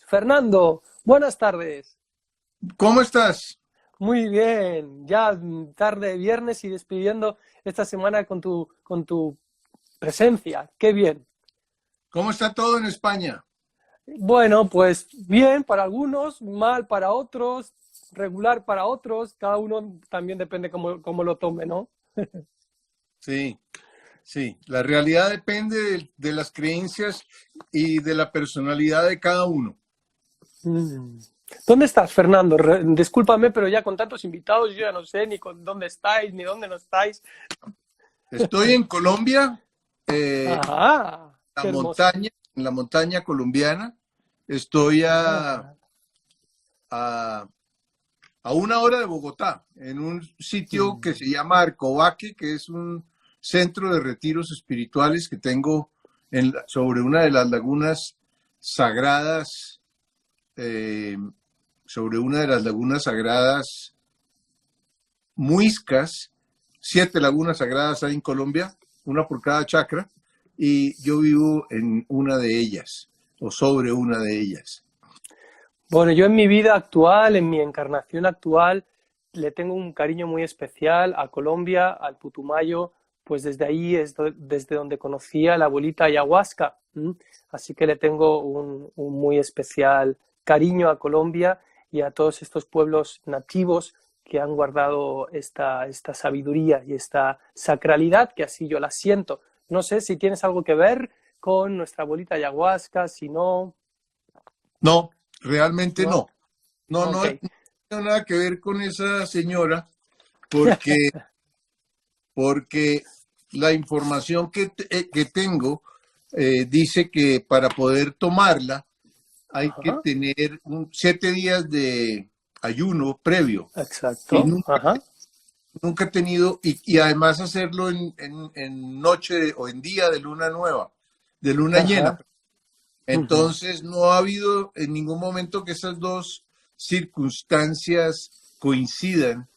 Fernando, buenas tardes. ¿Cómo estás? Muy bien, ya tarde de viernes y despidiendo esta semana con tu presencia. Qué bien. ¿Cómo está todo en España? Bueno, pues bien para algunos, mal para otros, regular para otros. Cada uno también depende cómo lo tome, ¿no? Sí, sí. La realidad depende de las creencias y de la personalidad de cada uno. Mm. ¿Dónde estás, Fernando? Discúlpame, pero ya con tantos invitados yo ya no sé ni con dónde estáis ni dónde no estáis. Estoy en Colombia, Ajá, la qué hermoso. montaña, en la montaña colombiana. Estoy Ah. a, a una hora de Bogotá, en un sitio que Mm. se llama Arcobaque, que es un centro de retiros espirituales que tengo sobre una de las lagunas sagradas eh, sobre una de las lagunas sagradas muiscas, 7 lagunas sagradas hay en Colombia, una por cada chakra, y yo vivo en una de ellas, o sobre una de ellas. Bueno, yo en mi vida actual, en mi encarnación actual, le tengo un cariño muy especial a Colombia, al Putumayo, pues desde ahí es desde donde conocí a la abuelita ayahuasca. ¿M? Así que le tengo un muy especial cariño a Colombia y a todos estos pueblos nativos que han guardado esta sabiduría y esta sacralidad, que así yo la siento. No sé si tienes algo que ver con nuestra abuelita ayahuasca, si no, No, realmente ¿no? no. No, Ok. no tengo nada que ver con esa señora porque, porque la información que tengo dice que para poder tomarla hay que Ajá, tener 7 días de ayuno previo. Y exacto. nunca Ajá. Nunca he tenido, y además hacerlo en noche o en día de luna nueva, de luna llena. Ajá. Ujú. Entonces no ha habido en ningún momento que esas dos circunstancias coincidan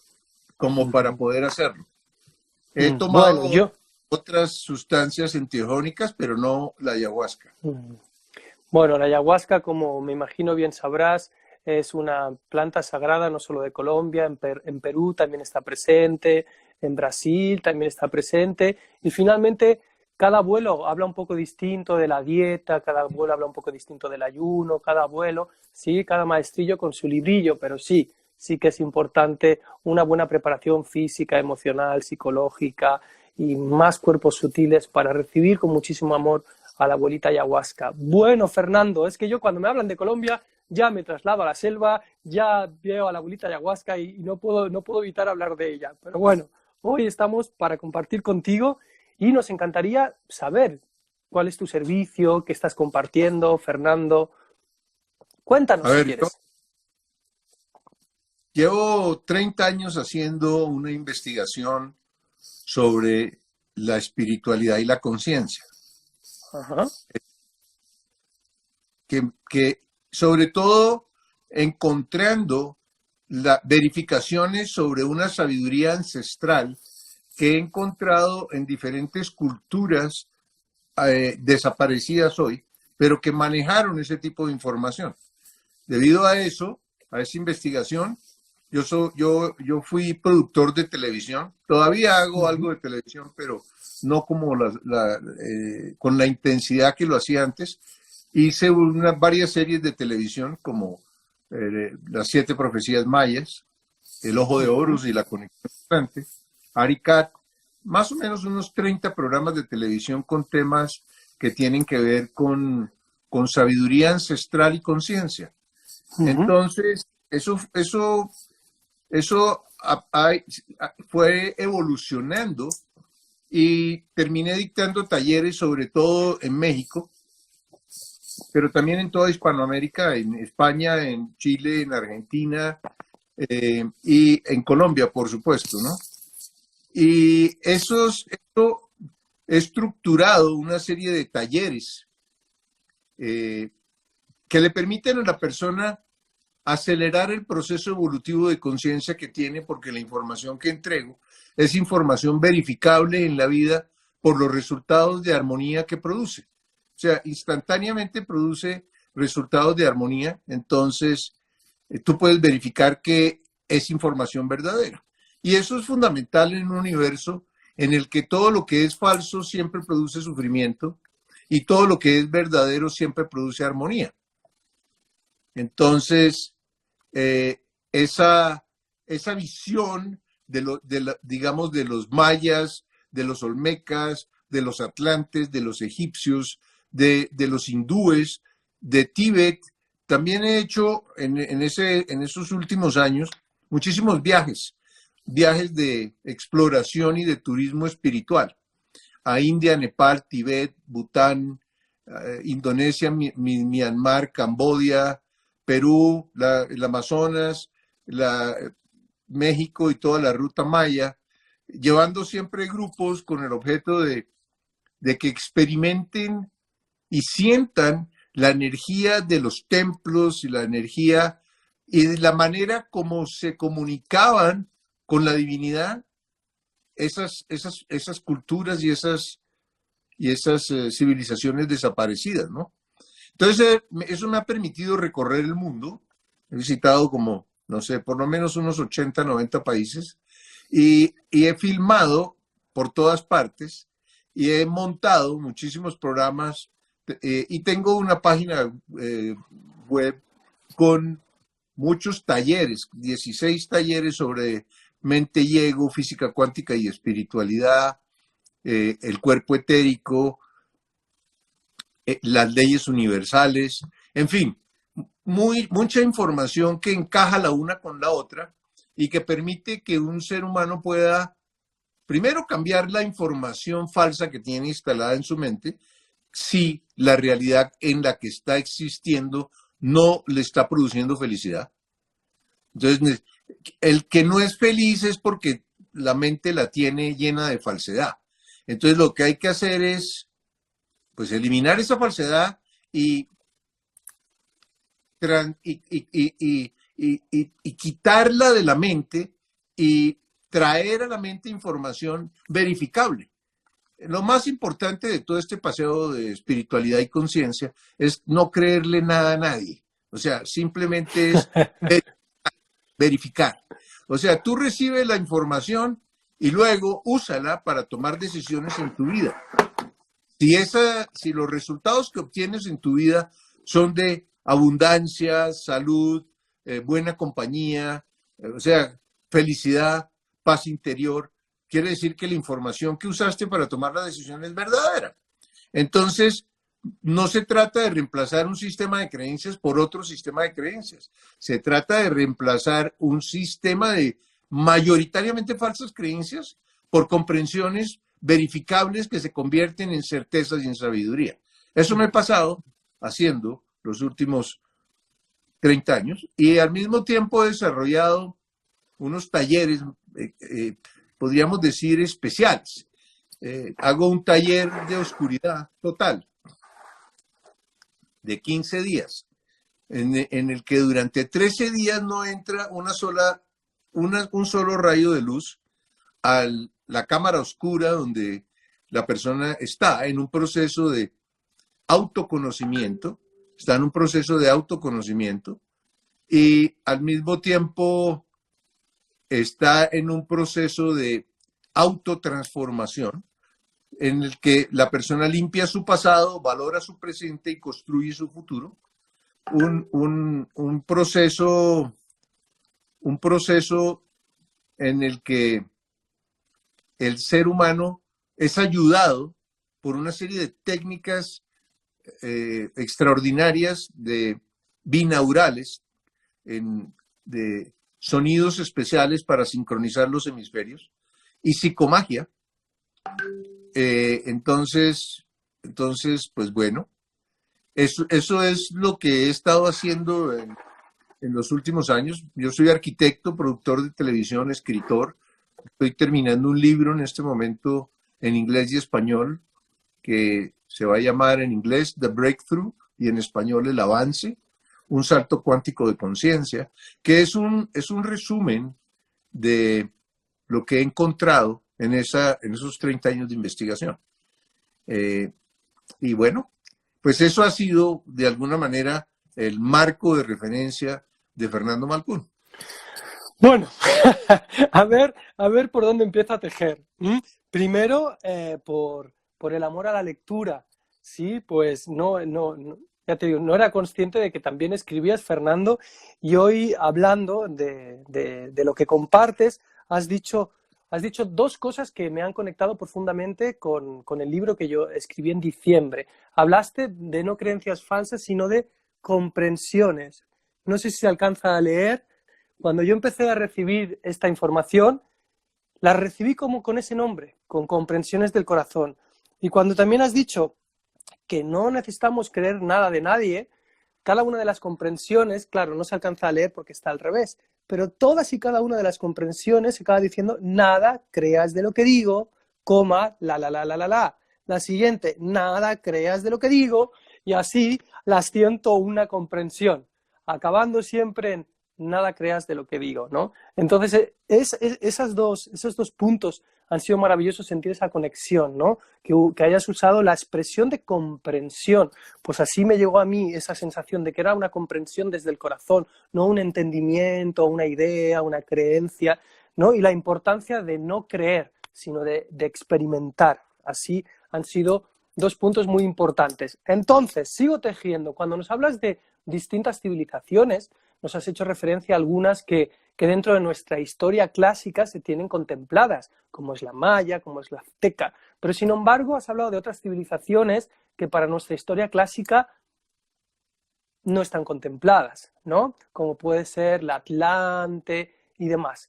como para Ujú. poder hacerlo. He Bueno, tomado yo. otras sustancias enteogénicas, pero no la ayahuasca. Ujú. Bueno, la ayahuasca, como me imagino bien sabrás, es una planta sagrada no solo de Colombia, en Perú también está presente, en Brasil también está presente, y finalmente cada abuelo habla un poco distinto de la dieta, cada abuelo habla un poco distinto del ayuno, cada abuelo, sí, cada maestrillo con su librillo, pero sí, sí que es importante una buena preparación física, emocional, psicológica y más cuerpos sutiles para recibir con muchísimo amor a la abuelita ayahuasca. Bueno, Fernando, es que yo cuando me hablan de Colombia ya me traslado a la selva, ya veo a la abuelita ayahuasca y no puedo evitar hablar de ella. Pero bueno, hoy estamos para compartir contigo y nos encantaría saber cuál es tu servicio, qué estás compartiendo, Fernando. A Cuéntanos si ver, yo quieres. llevo 30 años haciendo una investigación sobre la espiritualidad y la conciencia. Ajá, Que sobre todo encontrando verificaciones sobre una sabiduría ancestral que he encontrado en diferentes culturas desaparecidas hoy, pero que manejaron ese tipo de información. Debido a eso, a esa investigación, yo fui productor de televisión, todavía hago uh-huh, algo de televisión, pero no como con la intensidad que lo hacía antes. Hice varias series de televisión como Las 7 profecías mayas, El ojo de uh-huh, Horus y La conexión constante, Aricat, más o menos unos 30 programas de televisión con temas que tienen que ver con sabiduría ancestral y conciencia. uh-huh. Entonces, eso fue evolucionando y terminé dictando talleres, sobre todo en México, pero también en toda Hispanoamérica, en España, en Chile, en Argentina y en Colombia, por supuesto, ¿no? Y esto he estructurado una serie de talleres eh, que le permiten a la persona acelerar el proceso evolutivo de conciencia que tiene, porque la información que entrego es información verificable en la vida por los resultados de armonía que produce. O sea, instantáneamente produce resultados de armonía, entonces tú puedes verificar que es información verdadera. Y eso es fundamental en un universo en el que todo lo que es falso siempre produce sufrimiento y todo lo que es verdadero siempre produce armonía. Entonces, esa visión digamos, de los mayas, de los olmecas, de los atlantes, de los egipcios, de los hindúes, de Tíbet. También he hecho en esos últimos años muchísimos viajes de exploración y de turismo espiritual a India, Nepal, Tíbet, Bután, Indonesia, Myanmar, Camboya, Perú, el Amazonas, México y toda la ruta maya, llevando siempre grupos con el objeto de que experimenten y sientan la energía de los templos y la energía y de la manera como se comunicaban con la divinidad esas culturas y esas civilizaciones desaparecidas, ¿no? Entonces, eso me ha permitido recorrer el mundo. He visitado como, no sé, por lo menos unos 80, 90 países y he filmado por todas partes y he montado muchísimos programas y tengo una página web con muchos talleres, 16 talleres sobre mente y ego, física cuántica y espiritualidad, el cuerpo etérico, las leyes universales, en fin, mucha información que encaja la una con la otra y que permite que un ser humano pueda, primero, cambiar la información falsa que tiene instalada en su mente, si la realidad en la que está existiendo no le está produciendo felicidad. Entonces, el que no es feliz es porque la mente la tiene llena de falsedad. Entonces, lo que hay que hacer es, pues, eliminar esa falsedad y quitarla de la mente y traer a la mente información verificable. Lo más importante de todo este paseo de espiritualidad y conciencia es no creerle nada a nadie. O sea, simplemente es verificar. O sea, tú recibes la información y luego úsala para tomar decisiones en tu vida. Si los resultados que obtienes en tu vida son de abundancia, salud, buena compañía, o sea, felicidad, paz interior, quiere decir que la información que usaste para tomar la decisión es verdadera. Entonces, no se trata de reemplazar un sistema de creencias por otro sistema de creencias. Se trata de reemplazar un sistema de mayoritariamente falsas creencias por comprensiones verificables que se convierten en certezas y en sabiduría. Eso me he pasado haciendo los últimos 30 años y al mismo tiempo he desarrollado unos talleres, podríamos decir, especiales. Hago un taller de oscuridad total de 15 días, en el que durante 13 días no entra un solo rayo de luz a la cámara oscura donde la persona está en un proceso de autoconocimiento, y al mismo tiempo está en un proceso de autotransformación en el que la persona limpia su pasado, valora su presente y construye su futuro. Un proceso en el que el ser humano es ayudado por una serie de técnicas extraordinarias de binaurales, de sonidos especiales para sincronizar los hemisferios y psicomagia. Entonces, pues bueno, eso es lo que he estado haciendo en los últimos años. Yo soy arquitecto, productor de televisión, escritor. Estoy terminando un libro en este momento en inglés y español que se va a llamar en inglés The Breakthrough y en español El Avance, un salto cuántico de conciencia, que es un resumen de lo que he encontrado en esos 30 años de investigación. Y bueno, pues eso ha sido de alguna manera el marco de referencia de Fernando Malcún. Bueno, a ver por dónde empiezo a tejer. Primero, por el amor a la lectura. Sí, pues ya te digo, no era consciente de que también escribías, Fernando, y hoy hablando de lo que compartes, has dicho dos cosas que me han conectado profundamente con el libro que yo escribí en diciembre. Hablaste de no creencias falsas, sino de comprensiones. No sé si se alcanza a leer. Cuando yo empecé a recibir esta información, la recibí como con ese nombre, con comprensiones del corazón. Y cuando también has dicho que no necesitamos creer nada de nadie, cada una de las comprensiones, claro, no se alcanza a leer porque está al revés, pero todas y cada una de las comprensiones se acaba diciendo nada creas de lo que digo, coma, la. La siguiente, nada creas de lo que digo, y así las 101 comprensión, acabando siempre en nada creas de lo que digo, ¿no? Entonces, esos dos puntos han sido maravillosos, sentir esa conexión, ¿no? Que hayas usado la expresión de comprensión, pues así me llegó a mí esa sensación de que era una comprensión desde el corazón, no un entendimiento, una idea, una creencia, ¿no? Y la importancia de no creer, sino de experimentar. Así han sido dos puntos muy importantes. Entonces, sigo tejiendo. Cuando nos hablas de distintas civilizaciones, nos has hecho referencia a algunas que dentro de nuestra historia clásica se tienen contempladas, como es la maya, como es la azteca. Pero sin embargo, has hablado de otras civilizaciones que para nuestra historia clásica no están contempladas, ¿no? Como puede ser la Atlante y demás.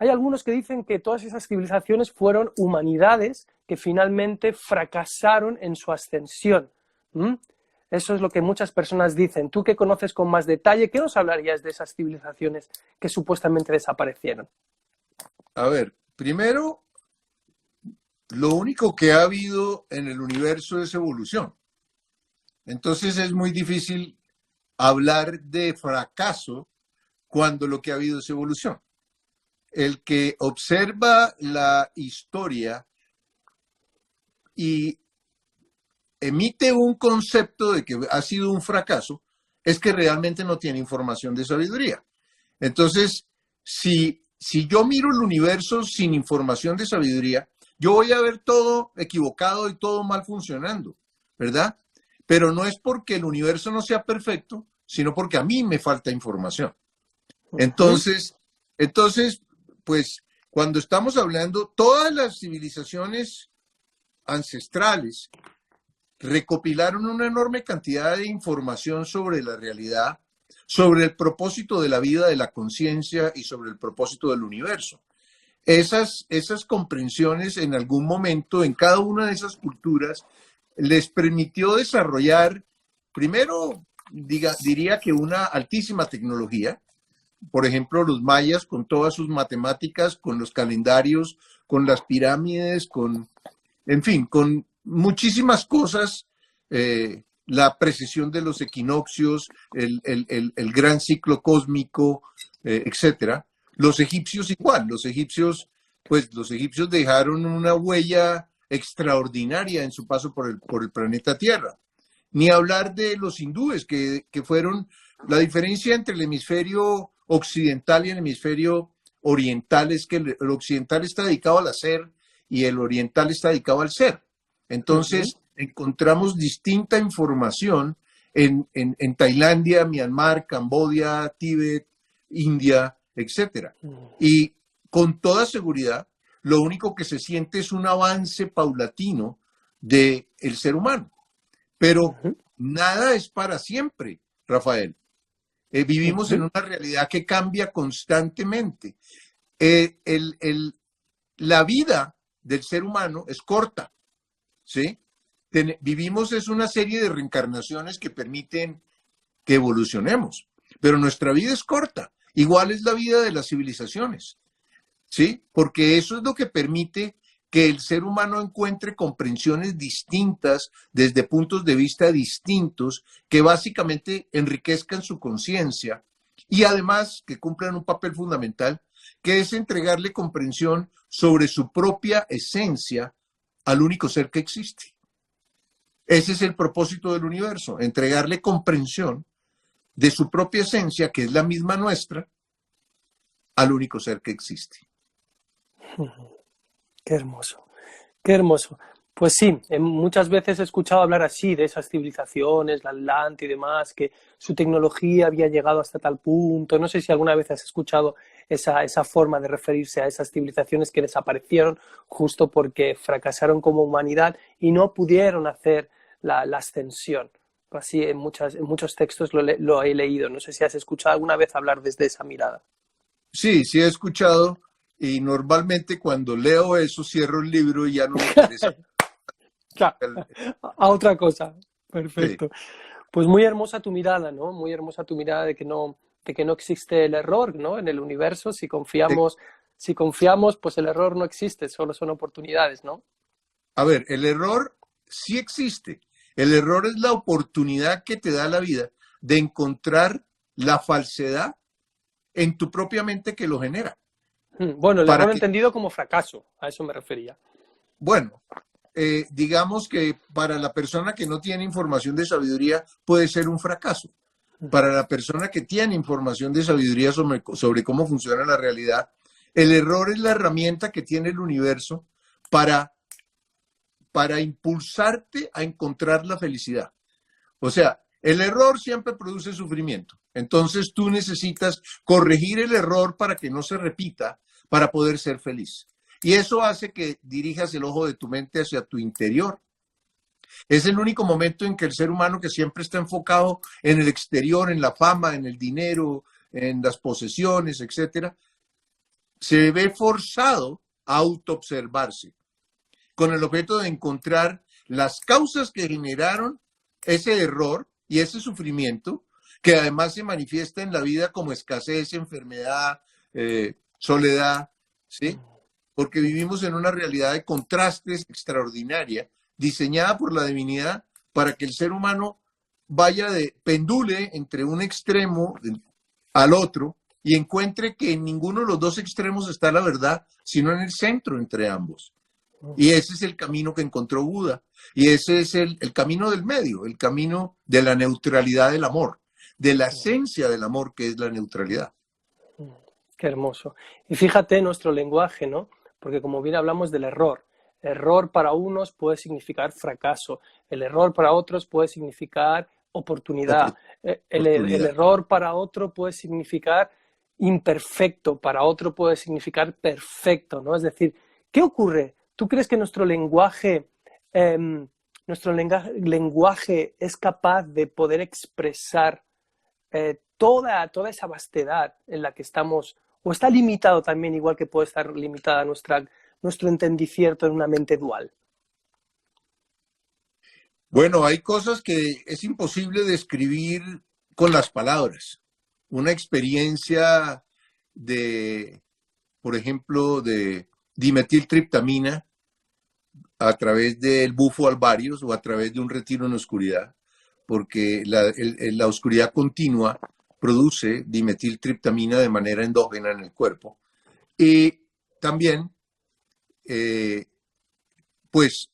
Hay algunos que dicen que todas esas civilizaciones fueron humanidades que finalmente fracasaron en su ascensión. Eso es lo que muchas personas dicen. Tú que conoces con más detalle, ¿qué nos hablarías de esas civilizaciones que supuestamente desaparecieron? A ver, primero, lo único que ha habido en el universo es evolución. Entonces es muy difícil hablar de fracaso cuando lo que ha habido es evolución. El que observa la historia y emite un concepto de que ha sido un fracaso, es que realmente no tiene información de sabiduría. Entonces, si yo miro el universo sin información de sabiduría, yo voy a ver todo equivocado y todo mal funcionando, ¿verdad? Pero no es porque el universo no sea perfecto, sino porque a mí me falta información. Entonces, pues, cuando estamos hablando, todas las civilizaciones ancestrales recopilaron una enorme cantidad de información sobre la realidad, sobre el propósito de la vida, de la conciencia y sobre el propósito del universo. Esas comprensiones en algún momento en cada una de esas culturas les permitió desarrollar, primero, diría que una altísima tecnología. Por ejemplo, los mayas con todas sus matemáticas, con los calendarios, con las pirámides, en fin, con muchísimas cosas, la precesión de los equinoccios, el gran ciclo cósmico, etcétera. Los egipcios igual, los egipcios dejaron una huella extraordinaria en su paso por el planeta Tierra. Ni hablar de los hindúes, que fueron la diferencia entre el hemisferio occidental y el hemisferio oriental, es que el occidental está dedicado al hacer y el oriental está dedicado al ser. Entonces, encontramos distinta información en Tailandia, Myanmar, Camboya, Tíbet, India, etc. Y con toda seguridad, lo único que se siente es un avance paulatino del ser humano. Pero nada es para siempre, Rafael. Vivimos en una realidad que cambia constantemente. La vida del ser humano es corta, ¿sí? Vivimos es una serie de reencarnaciones que permiten que evolucionemos, pero nuestra vida es corta. Igual es la vida de las civilizaciones, ¿sí? Porque eso es lo que permite que el ser humano encuentre comprensiones distintas desde puntos de vista distintos que básicamente enriquezcan su conciencia y además que cumplan un papel fundamental, que es entregarle comprensión sobre su propia esencia al único ser que existe. Ese es el propósito del universo, entregarle comprensión de su propia esencia, que es la misma nuestra, al único ser que existe. Qué hermoso, qué hermoso. Pues sí, muchas veces he escuchado hablar así de esas civilizaciones, la Atlante y demás, que su tecnología había llegado hasta tal punto. No sé si alguna vez has escuchado esa forma de referirse a esas civilizaciones que desaparecieron justo porque fracasaron como humanidad y no pudieron hacer la ascensión. Así en muchos textos lo he leído. No sé si has escuchado alguna vez hablar desde esa mirada. Sí, sí he escuchado y normalmente cuando leo eso cierro el libro y ya no me interesa. Claro, a otra cosa. Sí, Perfecto. Pues muy hermosa tu mirada, ¿no? Muy hermosa tu mirada de que no existe el error, ¿no? En el universo, sí. si confiamos, pues el error no existe, solo son oportunidades, ¿no? A ver, el error sí existe. El error es la oportunidad que te da la vida de encontrar la falsedad en tu propia mente que lo genera. Bueno, el Para error que, entendido como fracaso, a eso me refería. bueno, digamos que para la persona que no tiene información de sabiduría puede ser un fracaso. Para la persona que tiene información de sabiduría sobre cómo funciona la realidad, el error es la herramienta que tiene el universo para, para impulsarte a encontrar la felicidad. O sea, el error siempre produce sufrimiento. Entonces tú necesitas corregir el error para que no se repita, para poder ser feliz. Y eso hace que dirijas el ojo de tu mente hacia tu interior. Es el único momento en que el ser humano, que siempre está enfocado en el exterior, en la fama, en el dinero, en las posesiones, etcétera, se ve forzado a autoobservarse con el objeto de encontrar las causas que generaron ese error y ese sufrimiento, que además se manifiesta en la vida como escasez, enfermedad, soledad, ¿sí? Porque vivimos en una realidad de contrastes extraordinaria, diseñada por la divinidad para que el ser humano vaya de pendule entre un extremo al otro y encuentre que en ninguno de los dos extremos está la verdad, sino en el centro entre ambos. Y ese es el camino que encontró Buda. Y ese es el camino del medio, el camino de la neutralidad del amor, de la esencia del amor que es la neutralidad. Qué hermoso. Y fíjate nuestro lenguaje, ¿no? Porque como bien hablamos del error. Error para unos puede significar fracaso. El error para otros puede significar oportunidad. El Oportunidad. error para otro puede significar imperfecto, para otro puede significar perfecto, ¿no? Es decir, ¿qué ocurre? ¿Tú crees que nuestro lenguaje es capaz de poder expresar toda esa vastedad en la que estamos, o está limitado también, igual que puede estar limitada nuestro entendicierto en una mente dual? Bueno, hay cosas que es imposible describir con las palabras. Una experiencia de, por ejemplo, de dimetiltriptamina a través del bufo alvarius o a través de un retiro en la oscuridad, porque la oscuridad continua produce dimetiltriptamina de manera endógena en el cuerpo. Y también, eh, pues,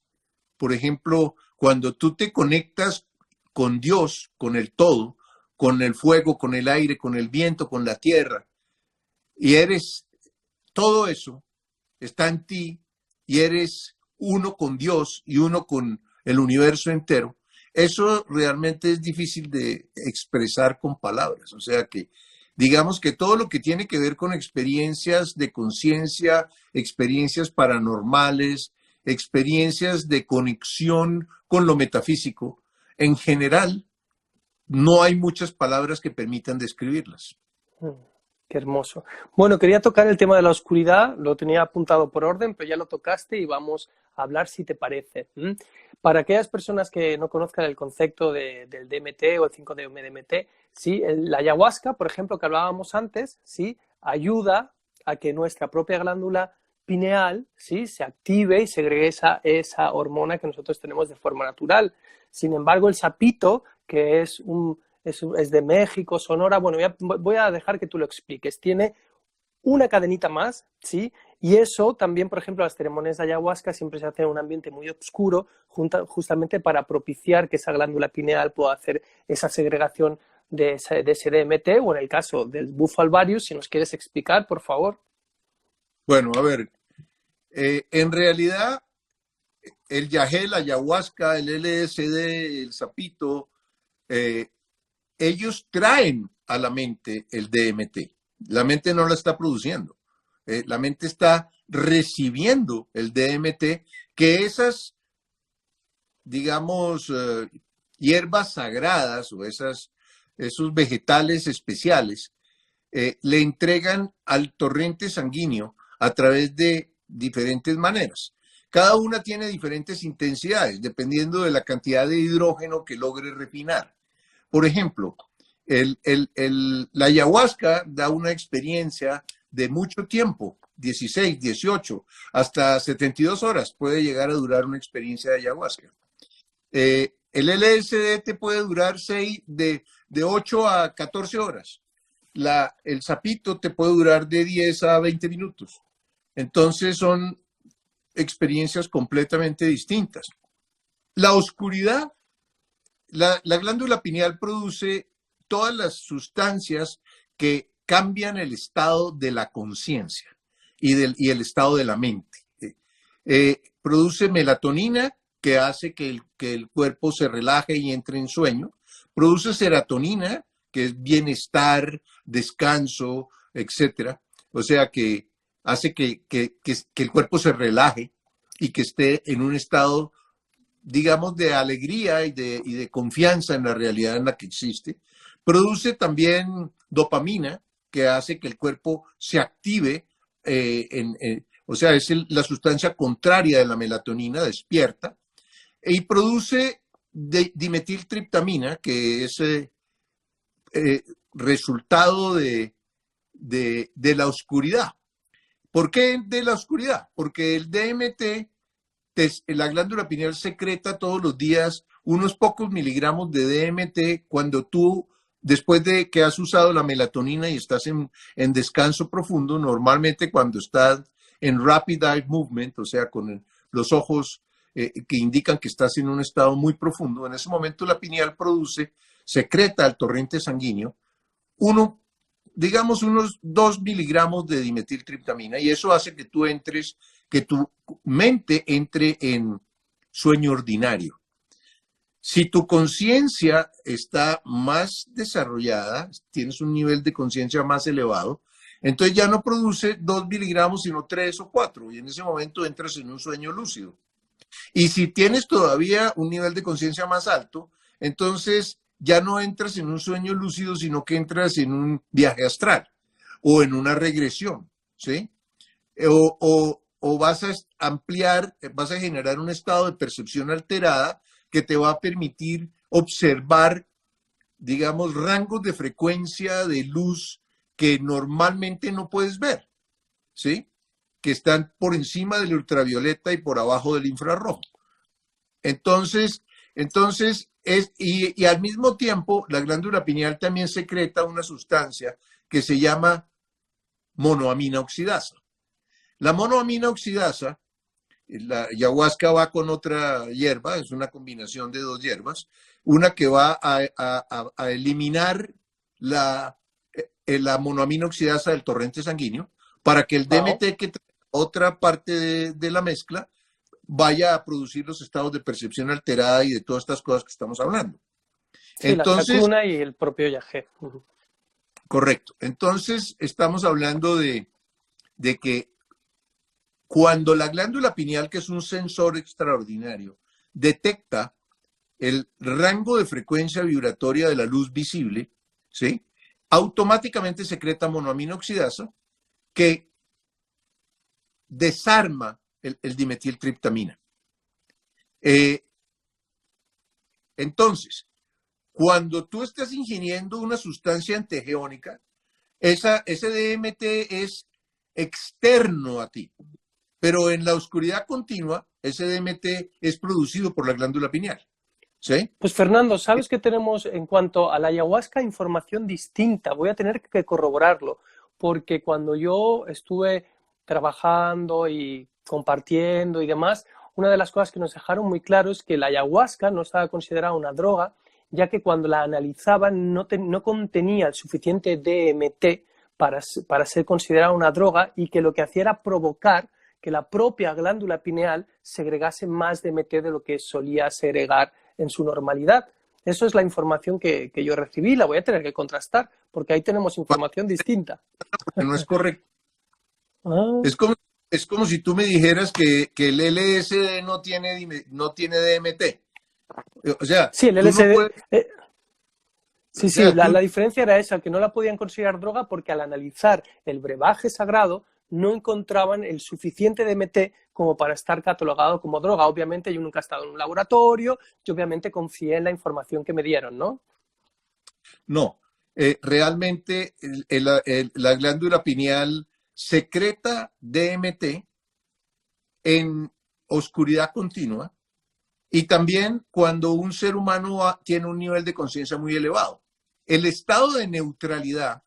por ejemplo, cuando tú te conectas con Dios, con el todo, con el fuego, con el aire, con el viento, con la tierra, y eres todo eso, está en ti, y eres uno con Dios y uno con el universo entero, eso realmente es difícil de expresar con palabras. O sea que, digamos que todo lo que tiene que ver con experiencias de conciencia, experiencias paranormales, experiencias de conexión con lo metafísico, en general, no hay muchas palabras que permitan describirlas. Qué hermoso. Bueno, quería tocar el tema de la oscuridad, lo tenía apuntado por orden, pero ya lo tocaste y vamos a hablar si te parece. Para aquellas personas que no conozcan el concepto del DMT o el 5-DMT, ¿sí? La ayahuasca, por ejemplo, que hablábamos antes, ¿sí? Ayuda a que nuestra propia glándula pineal, ¿sí? Se active y segregue esa hormona que nosotros tenemos de forma natural. Sin embargo, el sapito, que es de México, Sonora. Bueno, voy a dejar que tú lo expliques. Tiene una cadenita más, ¿sí? Y eso también, por ejemplo, las ceremonias de ayahuasca siempre se hacen en un ambiente muy oscuro, justamente para propiciar que esa glándula pineal pueda hacer esa segregación de ese DMT, o en el caso del bufo alvarius, si nos quieres explicar, por favor. Bueno, a ver, en realidad el yagé, la ayahuasca, el LSD, el sapito, eh, ellos traen a la mente el DMT. La mente no la está produciendo. La mente está recibiendo el DMT, que esas, digamos, hierbas sagradas o esos vegetales especiales le entregan al torrente sanguíneo a través de diferentes maneras. Cada una tiene diferentes intensidades, dependiendo de la cantidad de hidrógeno que logre refinar. Por ejemplo, la ayahuasca da una experiencia de mucho tiempo, 16, 18, hasta 72 horas puede llegar a durar una experiencia de ayahuasca. El LSD te puede durar de 8 a 14 horas. El sapito te puede durar de 10 a 20 minutos. Entonces son experiencias completamente distintas. La oscuridad, la glándula pineal produce todas las sustancias que cambian el estado de la conciencia y el estado de la mente. Produce melatonina, que hace que el cuerpo se relaje y entre en sueño. Produce serotonina, que es bienestar, descanso, etcétera. O sea, que hace que el cuerpo se relaje y que esté en un estado, digamos, de alegría y de confianza en la realidad en la que existe. Produce también dopamina, que hace que el cuerpo se active, o sea, es la sustancia contraria de la melatonina, despierta, y produce dimetiltriptamina, que es resultado de la oscuridad. ¿Por qué de la oscuridad? Porque el DMT, la glándula pineal secreta todos los días unos pocos miligramos de DMT cuando tú, después de que has usado la melatonina y estás en descanso profundo, normalmente cuando estás en rapid eye movement, o sea, con los ojos que indican que estás en un estado muy profundo, en ese momento la pineal secreta al torrente sanguíneo digamos unos 2 miligramos de dimetiltriptamina, y eso hace que que tu mente entre en sueño ordinario. Si tu conciencia está más desarrollada, tienes un nivel de conciencia más elevado, entonces ya no produce 2 miligramos, sino 3 o 4, y en ese momento entras en un sueño lúcido. Y si tienes todavía un nivel de conciencia más alto, entonces ya no entras en un sueño lúcido, sino que entras en un viaje astral o en una regresión, ¿sí? O vas a ampliar, vas a generar un estado de percepción alterada que te va a permitir observar, digamos, rangos de frecuencia de luz que normalmente no puedes ver, ¿sí? Que están por encima del ultravioleta y por abajo del infrarrojo. Entonces y al mismo tiempo, la glándula pineal también secreta una sustancia que se llama monoamina oxidasa. La monoamina oxidasa, la ayahuasca va con otra hierba, es una combinación de 2 hierbas, una que va a eliminar la monoamina oxidasa del torrente sanguíneo para que el DMT, que trae otra parte de la mezcla, vaya a producir los estados de percepción alterada y de todas estas cosas que estamos hablando. Sí, entonces, la chacruna y el propio yagé. Correcto. Entonces, estamos hablando de que cuando la glándula pineal, que es un sensor extraordinario, detecta el rango de frecuencia vibratoria de la luz visible, ¿sí? Automáticamente secreta monoamina oxidasa que desarma el dimetiltriptamina. Entonces, cuando tú estás ingiriendo una sustancia antiheónica, ese DMT es externo a ti, pero en la oscuridad continua, ese DMT es producido por la glándula pineal. ¿Sí? Pues Fernando, sabes que tenemos en cuanto a la ayahuasca información distinta. Voy a tener que corroborarlo, porque cuando yo estuve trabajando y compartiendo y demás, una de las cosas que nos dejaron muy claro es que la ayahuasca no estaba considerada una droga, ya que cuando la analizaban no contenía el suficiente DMT para ser considerada una droga, y que lo que hacía era provocar que la propia glándula pineal segregase más DMT de lo que solía segregar en su normalidad. Eso es la información que yo recibí, la voy a tener que contrastar, porque ahí tenemos información distinta. No es correcto. Ah. Es como si tú me dijeras que el LSD no tiene DMT. O sea, Sí, el tú no LSD. puedes. O Sí, sea, la diferencia era esa, que no la podían considerar droga porque al analizar el brebaje sagrado no encontraban el suficiente DMT como para estar catalogado como droga. Obviamente yo nunca he estado en un laboratorio y obviamente confié en la información que me dieron, ¿no? No, realmente la glándula pineal secreta DMT en oscuridad continua, y también cuando un ser humano tiene un nivel de conciencia muy elevado. El estado de neutralidad,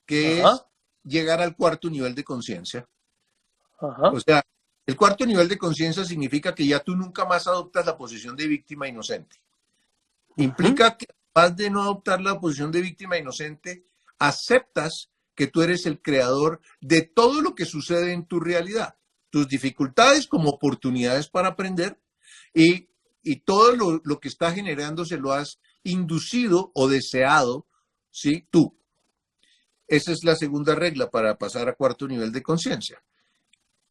que Ajá, es llegar al cuarto nivel de conciencia. ajá. O sea, el cuarto nivel de conciencia significa que ya tú nunca más adoptas la posición de víctima inocente. Uh-huh. Implica que, además de no adoptar la posición de víctima inocente, aceptas que tú eres el creador de todo lo que sucede en tu realidad, tus dificultades como oportunidades para aprender, y todo lo que está generándose lo has inducido o deseado, ¿sí? Tú. Esa es la segunda regla para pasar a cuarto nivel de conciencia.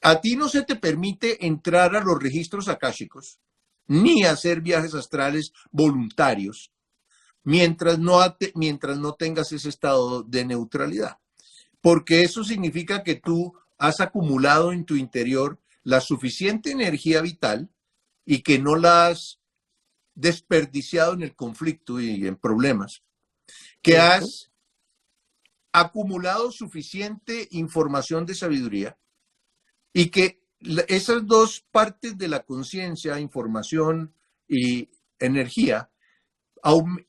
A ti no se te permite entrar a los registros akáshicos ni hacer viajes astrales voluntarios mientras no tengas ese estado de neutralidad. Porque eso significa que tú has acumulado en tu interior la suficiente energía vital y que no la has desperdiciado en el conflicto y en problemas, que Uh-huh. has acumulado suficiente información de sabiduría, y que esas dos partes de la conciencia, información y energía,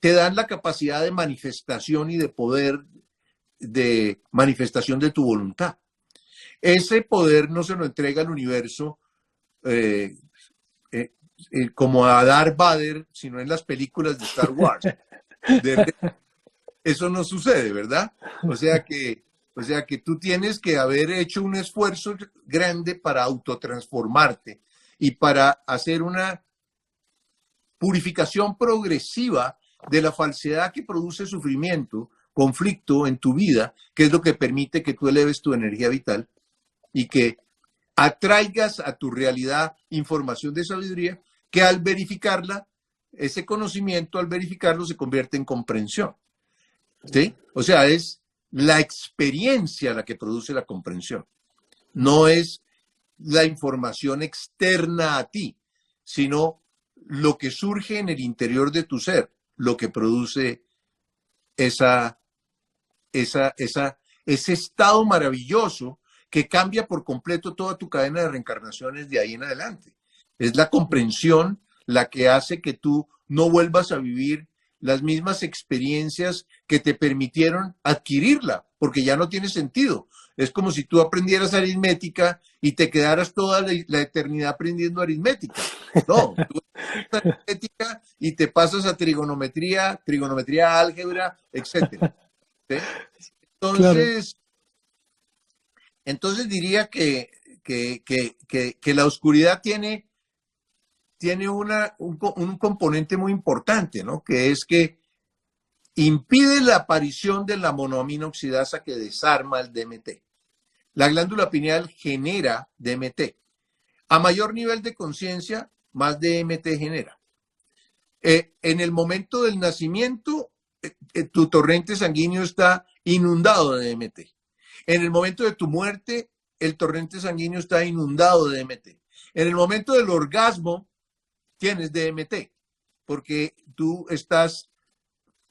te dan la capacidad de manifestación y de poder de manifestación de tu voluntad. Ese poder no se lo entrega al universo eh, como a Darth Vader, sino en las películas de Star Wars. Eso no sucede, ¿verdad? O sea que tú tienes que haber hecho un esfuerzo grande para autotransformarte y para hacer una purificación progresiva de la falsedad que produce sufrimiento, conflicto en tu vida, que es lo que permite que tú eleves tu energía vital y que atraigas a tu realidad información de sabiduría que, al verificarla, ese conocimiento, al verificarlo, se convierte en comprensión. ¿Sí? O sea, es la experiencia la que produce la comprensión. No es la información externa a ti, sino lo que surge en el interior de tu ser, lo que produce ese estado maravilloso que cambia por completo toda tu cadena de reencarnaciones de ahí en adelante. Es la comprensión la que hace que tú no vuelvas a vivir las mismas experiencias que te permitieron adquirirla, porque ya no tiene sentido. Es como si tú aprendieras aritmética y te quedaras toda la eternidad aprendiendo aritmética. No, tú aprendes aritmética y te pasas a trigonometría, álgebra, etc. ¿Sí? Claro. Entonces diría que la oscuridad tiene un componente muy importante, ¿no? Que es que impide la aparición de la monoamina oxidasa que desarma el DMT. La glándula pineal genera DMT. A mayor nivel de conciencia, más DMT genera. En el momento del nacimiento, tu torrente sanguíneo está inundado de DMT. En el momento de tu muerte, el torrente sanguíneo está inundado de DMT. En el momento del orgasmo, tienes DMT, porque tú estás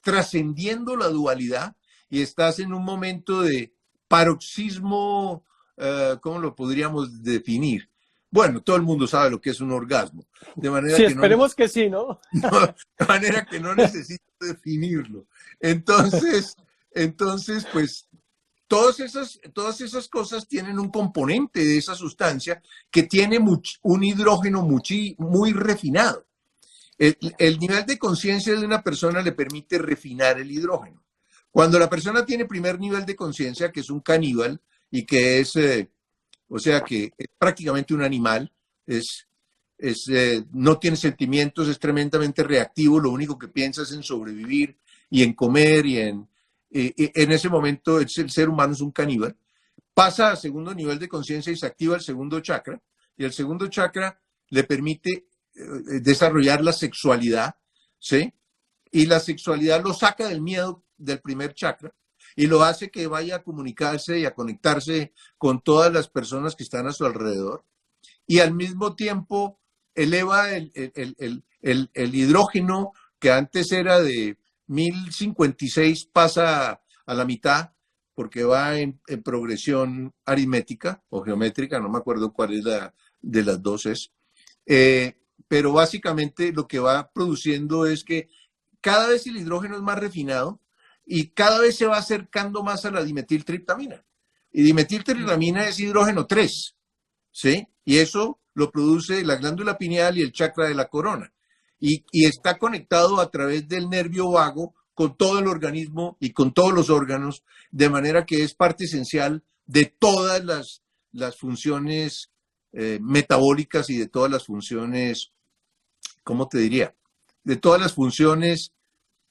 trascendiendo la dualidad y estás en un momento de paroxismo, ¿cómo lo podríamos definir? Bueno, todo el mundo sabe lo que es un orgasmo, de manera Sí, que no, esperemos que sí, ¿no? de manera que no necesito definirlo. Entonces, pues todas esas cosas tienen un componente de esa sustancia que tiene un hidrógeno muy refinado. El nivel de conciencia de una persona le permite refinar el hidrógeno. Cuando la persona tiene primer nivel de conciencia, que es un caníbal y que es, o sea, que es prácticamente un animal, no tiene sentimientos, es tremendamente reactivo, lo único que piensa es en sobrevivir y en comer y en ese momento el ser humano es un caníbal, pasa a segundo nivel de conciencia y se activa el segundo chakra, y el segundo chakra le permite desarrollar la sexualidad, ¿sí? Y la sexualidad lo saca del miedo del primer chakra y lo hace que vaya a comunicarse y a conectarse con todas las personas que están a su alrededor, y al mismo tiempo eleva el hidrógeno, que antes era de 1056, pasa a la mitad, porque va en progresión aritmética o geométrica, no me acuerdo cuál es la de las dos es. Pero básicamente lo que va produciendo es que cada vez el hidrógeno es más refinado y cada vez se va acercando más a la dimetiltriptamina. Y dimetiltriptamina es hidrógeno 3, ¿sí? Y eso lo produce la glándula pineal y el chakra de la corona. Y está conectado a través del nervio vago con todo el organismo y con todos los órganos, de manera que es parte esencial de todas las funciones metabólicas y de todas las funciones, ¿cómo te diría? De todas las funciones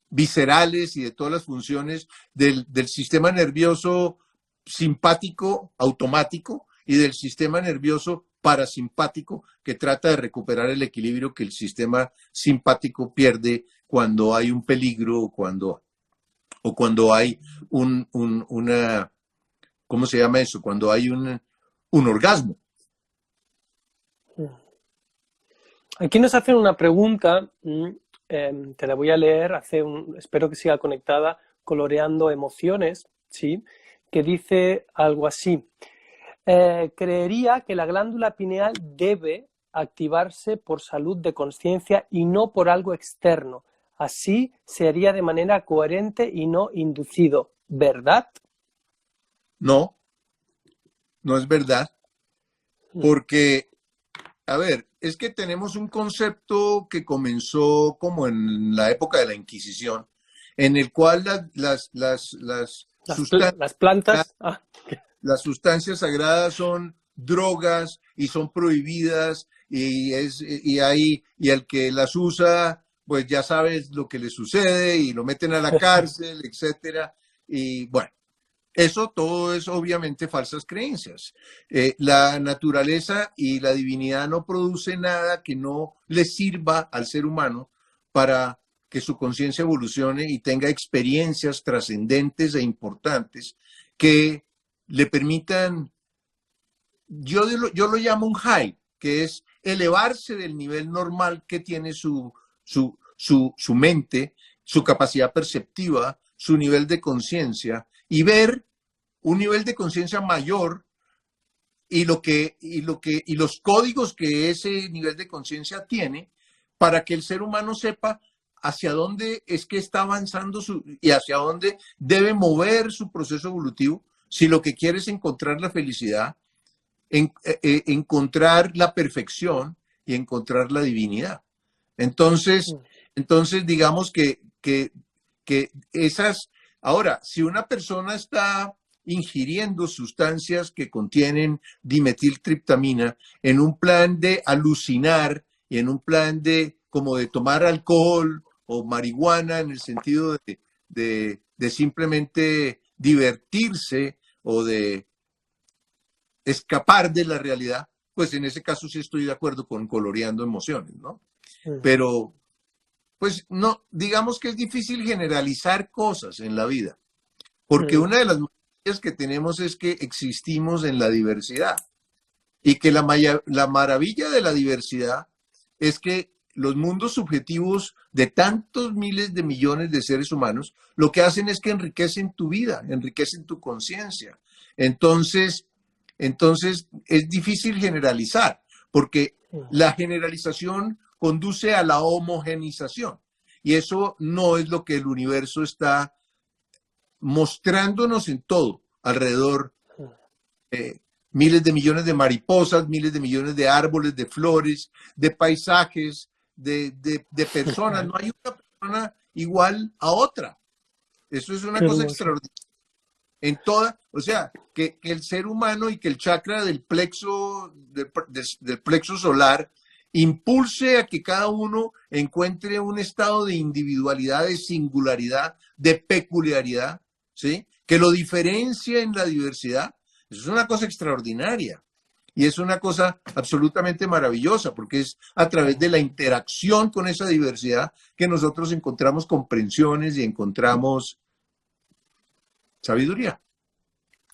viscerales y de todas las funciones del sistema nervioso simpático automático y del sistema nervioso parasimpático, que trata de recuperar el equilibrio que el sistema simpático pierde cuando hay un peligro o cuando hay una, ¿cómo se llama eso? Cuando hay un orgasmo. Aquí nos hacen una pregunta, te la voy a leer, espero que siga conectada, Coloreando Emociones, ¿sí? Que dice algo así. Creería que la glándula pineal debe activarse por salud de conciencia y no por algo externo. Así se haría de manera coherente y no inducido, ¿verdad? No, no es verdad. Porque, a ver, es que tenemos un concepto que comenzó como en la época de la Inquisición, en el cual las plantas... Las sustancias sagradas son drogas y son prohibidas y el que las usa, pues ya sabes lo que le sucede y lo meten a la cárcel, etcétera. Y bueno, todo es obviamente falsas creencias. La naturaleza y la divinidad no produce nada que no le sirva al ser humano para que su conciencia evolucione y tenga experiencias trascendentes e importantes que le permitan, yo lo llamo un high, que es elevarse del nivel normal que tiene su mente, su capacidad perceptiva, su nivel de conciencia, y ver un nivel de conciencia mayor y los códigos que ese nivel de conciencia tiene, para que el ser humano sepa hacia dónde es que está avanzando y hacia dónde debe mover su proceso evolutivo. Si lo que quiere es encontrar la felicidad, encontrar la perfección y encontrar la divinidad. Entonces digamos que esas... Ahora, si una persona está ingiriendo sustancias que contienen dimetiltriptamina en un plan de alucinar y en un plan como de tomar alcohol o marihuana en el sentido de simplemente divertirse o de escapar de la realidad, pues en ese caso sí estoy de acuerdo con Coloreando Emociones, ¿no? Pero, pues no, digamos que es difícil generalizar cosas en la vida, porque una de las maravillas que tenemos es que existimos en la diversidad y que la maravilla de la diversidad es que los mundos subjetivos de tantos miles de millones de seres humanos, lo que hacen es que enriquecen tu vida, enriquecen tu conciencia. Entonces, es difícil generalizar, porque la generalización conduce a la homogenización. Y eso no es lo que el universo está mostrándonos en todo. alrededor, miles de millones de mariposas, miles de millones de árboles, de flores, de paisajes, de personas. No hay una persona igual a otra. Eso es una cosa extraordinaria. En toda, o sea, que el ser humano y que el chakra del plexo solar impulse a que cada uno encuentre un estado de individualidad, de singularidad, de peculiaridad, ¿sí? Que lo diferencia en la diversidad. Eso es una cosa extraordinaria. Y es una cosa absolutamente maravillosa, porque es a través de la interacción con esa diversidad que nosotros encontramos comprensiones y encontramos sabiduría.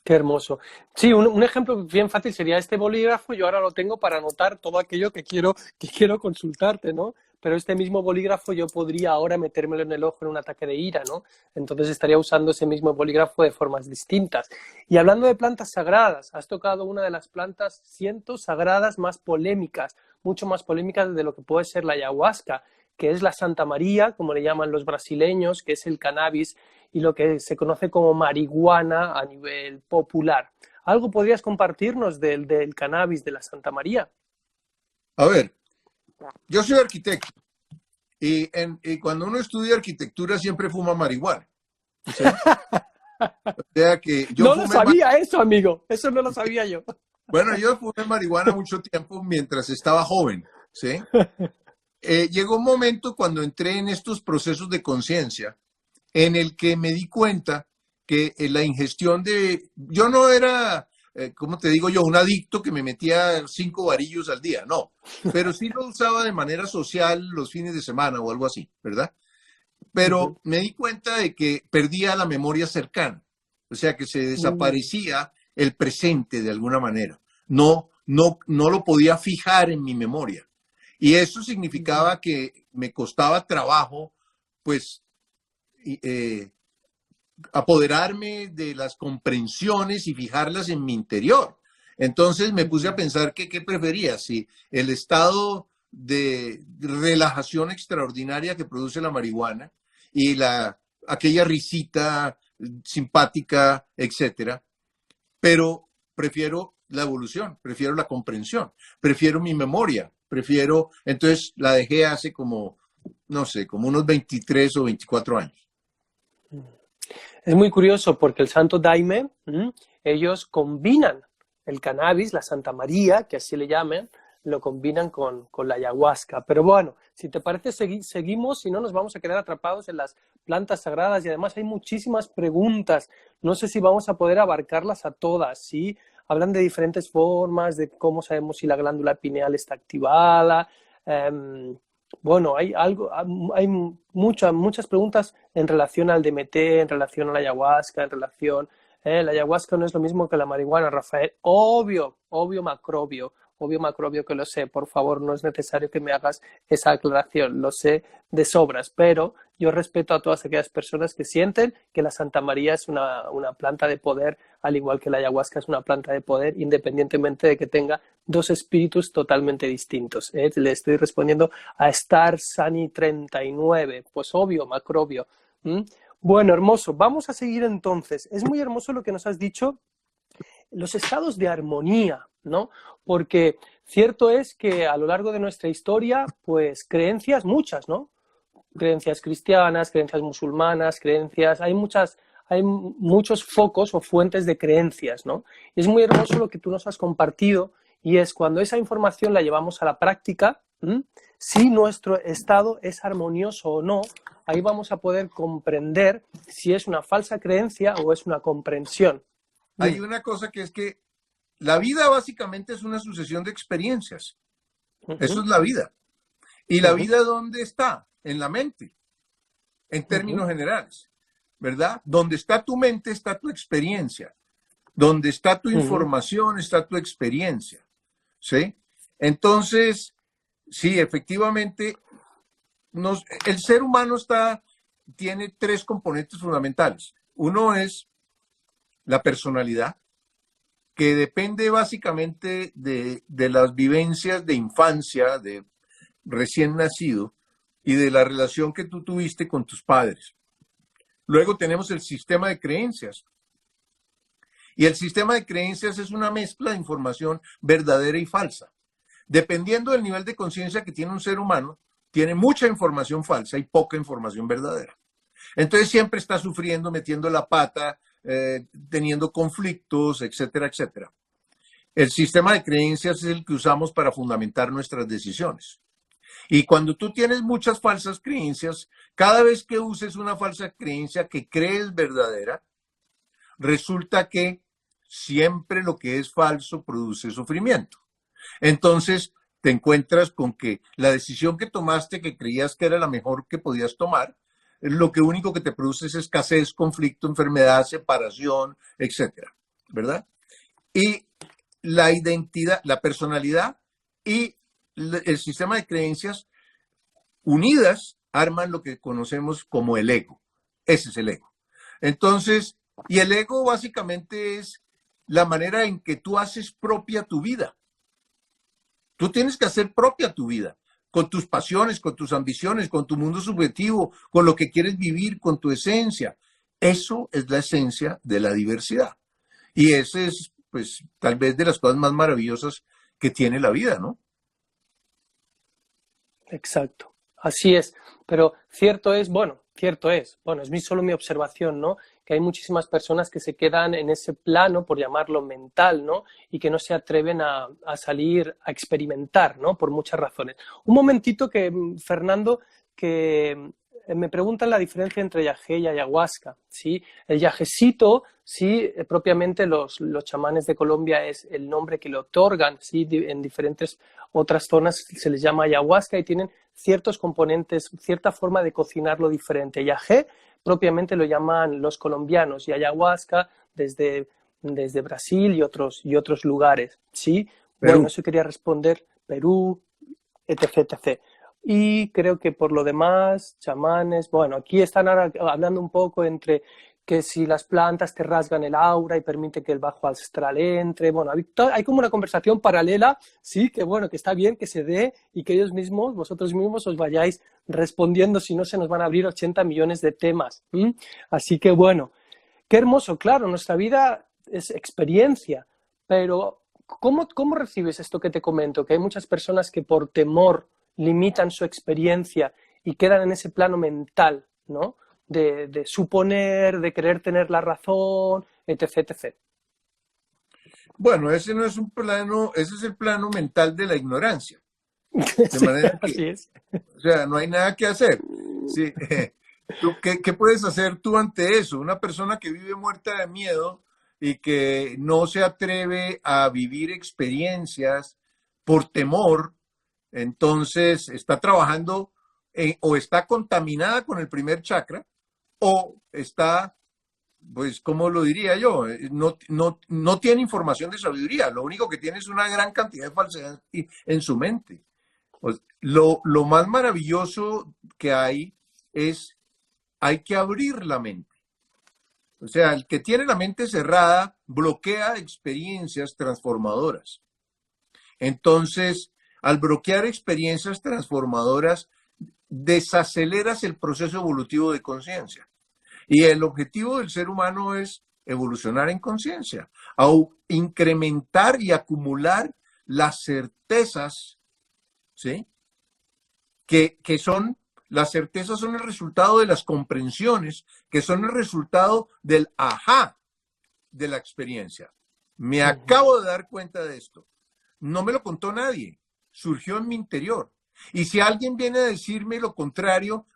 Qué hermoso. Sí, un ejemplo bien fácil sería este bolígrafo. Yo ahora lo tengo para anotar todo aquello que quiero consultarte, ¿no? Pero este mismo bolígrafo yo podría ahora metérmelo en el ojo en un ataque de ira, ¿no? Entonces estaría usando ese mismo bolígrafo de formas distintas. Y hablando de plantas sagradas, has tocado una de las plantas, siento, sagradas más polémicas, mucho más polémicas de lo que puede ser la ayahuasca, que es la Santa María, como le llaman los brasileños, que es el cannabis y lo que se conoce como marihuana a nivel popular. ¿Algo podrías compartirnos del cannabis de la Santa María? A ver, yo soy arquitecto y cuando uno estudia arquitectura siempre fuma marihuana. ¿Sí? O sea que yo no lo sabía eso, amigo. Eso no lo sabía yo. Bueno, yo fumé marihuana mucho tiempo mientras estaba joven. ¿Sí? Llegó un momento cuando entré en estos procesos de conciencia en el que me di cuenta que la ingestión yo no era, ¿cómo te digo yo? Un adicto que me metía 5 varillos al día, no, pero sí lo usaba de manera social los fines de semana o algo así, ¿verdad? Pero me di cuenta de que perdía la memoria cercana, o sea que se desaparecía el presente de alguna manera, no lo podía fijar en mi memoria. Y eso significaba que me costaba trabajo, pues, apoderarme de las comprensiones y fijarlas en mi interior. Entonces me puse a pensar que qué prefería, si el estado de relajación extraordinaria que produce la marihuana y aquella risita simpática, etcétera, pero prefiero la evolución, prefiero la comprensión, prefiero mi memoria, entonces la dejé hace como, no sé, como unos 23 o 24 años. Es muy curioso porque el Santo Daime, ellos combinan el cannabis, la Santa María, que así le llaman, lo combinan con la ayahuasca. Pero bueno, si te parece, seguimos, si no nos vamos a quedar atrapados en las plantas sagradas y además hay muchísimas preguntas. No sé si vamos a poder abarcarlas a todas, ¿sí? Hablan de diferentes formas, de cómo sabemos si la glándula pineal está activada. Bueno, hay muchas preguntas en relación al DMT, en relación a la ayahuasca, en relación... la ayahuasca no es lo mismo que la marihuana, Rafael. Obvio macrobio que lo sé. Por favor, no es necesario que me hagas esa aclaración. Lo sé de sobras, pero yo respeto a todas aquellas personas que sienten que la Santa María es una planta de poder, al igual que la ayahuasca es una planta de poder, independientemente de que tenga dos espíritus totalmente distintos. Le estoy respondiendo a Star Sunny 39. Pues obvio, macrobio. Bueno, hermoso. Vamos a seguir entonces. Es muy hermoso lo que nos has dicho, los estados de armonía, ¿no? Porque cierto es que a lo largo de nuestra historia, pues creencias muchas, ¿no? Creencias cristianas, creencias musulmanas, hay muchos focos o fuentes de creencias, ¿no? Y es muy hermoso lo que tú nos has compartido y es cuando esa información la llevamos a la práctica, si nuestro estado es armonioso o no, ahí vamos a poder comprender si es una falsa creencia o es una comprensión. Hay una cosa que es que la vida básicamente es una sucesión de experiencias. Eso es la vida. ¿Y la vida dónde está? En la mente, en términos generales, ¿verdad? Donde está tu mente está tu experiencia. Donde está tu información está tu experiencia. ¿Sí? Entonces, sí, efectivamente, el ser humano tiene 3 componentes fundamentales. Uno es la personalidad, que depende básicamente de las vivencias de infancia, de recién nacido, y de la relación que tú tuviste con tus padres. Luego tenemos el sistema de creencias. Y el sistema de creencias es una mezcla de información verdadera y falsa. Dependiendo del nivel de conciencia que tiene un ser humano, tiene mucha información falsa y poca información verdadera. Entonces siempre está sufriendo, metiendo la pata, teniendo conflictos, etcétera, etcétera. El sistema de creencias es el que usamos para fundamentar nuestras decisiones. Y cuando tú tienes muchas falsas creencias, cada vez que uses una falsa creencia que crees verdadera, resulta que siempre lo que es falso produce sufrimiento. Entonces te encuentras con que la decisión que tomaste, que creías que era la mejor que podías tomar, lo que único que te produce es escasez, conflicto, enfermedad, separación, etcétera, ¿verdad? Y la identidad, la personalidad y el sistema de creencias unidas arman lo que conocemos como el ego. Ese es el ego. Entonces, y el ego básicamente es la manera en que tú haces propia tu vida. Tú tienes que hacer propia tu vida, con tus pasiones, con tus ambiciones, con tu mundo subjetivo, con lo que quieres vivir, con tu esencia. Eso es la esencia de la diversidad. Y ese es, pues, tal vez de las cosas más maravillosas que tiene la vida, ¿no? Exacto, así es. Pero cierto es, bueno, es solo mi observación, ¿no? Que hay muchísimas personas que se quedan en ese plano, por llamarlo mental, ¿no? Y que no se atreven a salir a experimentar, ¿no? Por muchas razones. Un momentito que, Fernando, que me preguntan la diferencia entre yagé y ayahuasca, ¿sí? El yagecito, sí, propiamente los chamanes de Colombia es el nombre que le otorgan, ¿sí? En diferentes otras zonas se les llama ayahuasca y tienen ciertos componentes, cierta forma de cocinarlo diferente. Yagé propiamente lo llaman los colombianos y ayahuasca desde Brasil y otros lugares, ¿sí? Perú. Bueno, eso quería responder, Perú, etc, etc. Y creo que por lo demás, chamanes, bueno, aquí están ahora hablando un poco entre que si las plantas te rasgan el aura y permite que el bajo astral entre, bueno, hay como una conversación paralela, sí, que bueno, que está bien que se dé y que ellos mismos, vosotros mismos os vayáis respondiendo, si no se nos van a abrir 80 millones de temas. Así que bueno, qué hermoso, claro, nuestra vida es experiencia, pero ¿cómo recibes esto que te comento? Que hay muchas personas que por temor limitan su experiencia y quedan en ese plano mental, ¿no? De suponer, de querer tener la razón, etc, etc. Bueno, ese no es un plano, ese es el plano mental de la ignorancia. De manera que, así es. o sea, no hay nada que hacer. Sí. ¿Qué puedes hacer tú ante eso? Una persona que vive muerta de miedo y que no se atreve a vivir experiencias por temor, entonces está trabajando o está contaminada con el primer chakra o está, pues, ¿cómo lo diría yo? No tiene información de sabiduría, lo único que tiene es una gran cantidad de falsedad en su mente. Pues, lo más maravilloso que hay que abrir la mente. O sea, el que tiene la mente cerrada bloquea experiencias transformadoras. Entonces, al bloquear experiencias transformadoras, desaceleras el proceso evolutivo de conciencia. Y el objetivo del ser humano es evolucionar en conciencia, incrementar y acumular las certezas, ¿sí? Las certezas son el resultado de las comprensiones, que son el resultado del ajá de la experiencia. Me acabo de dar cuenta de esto. No me lo contó nadie, surgió en mi interior. Y si alguien viene a decirme lo contrario,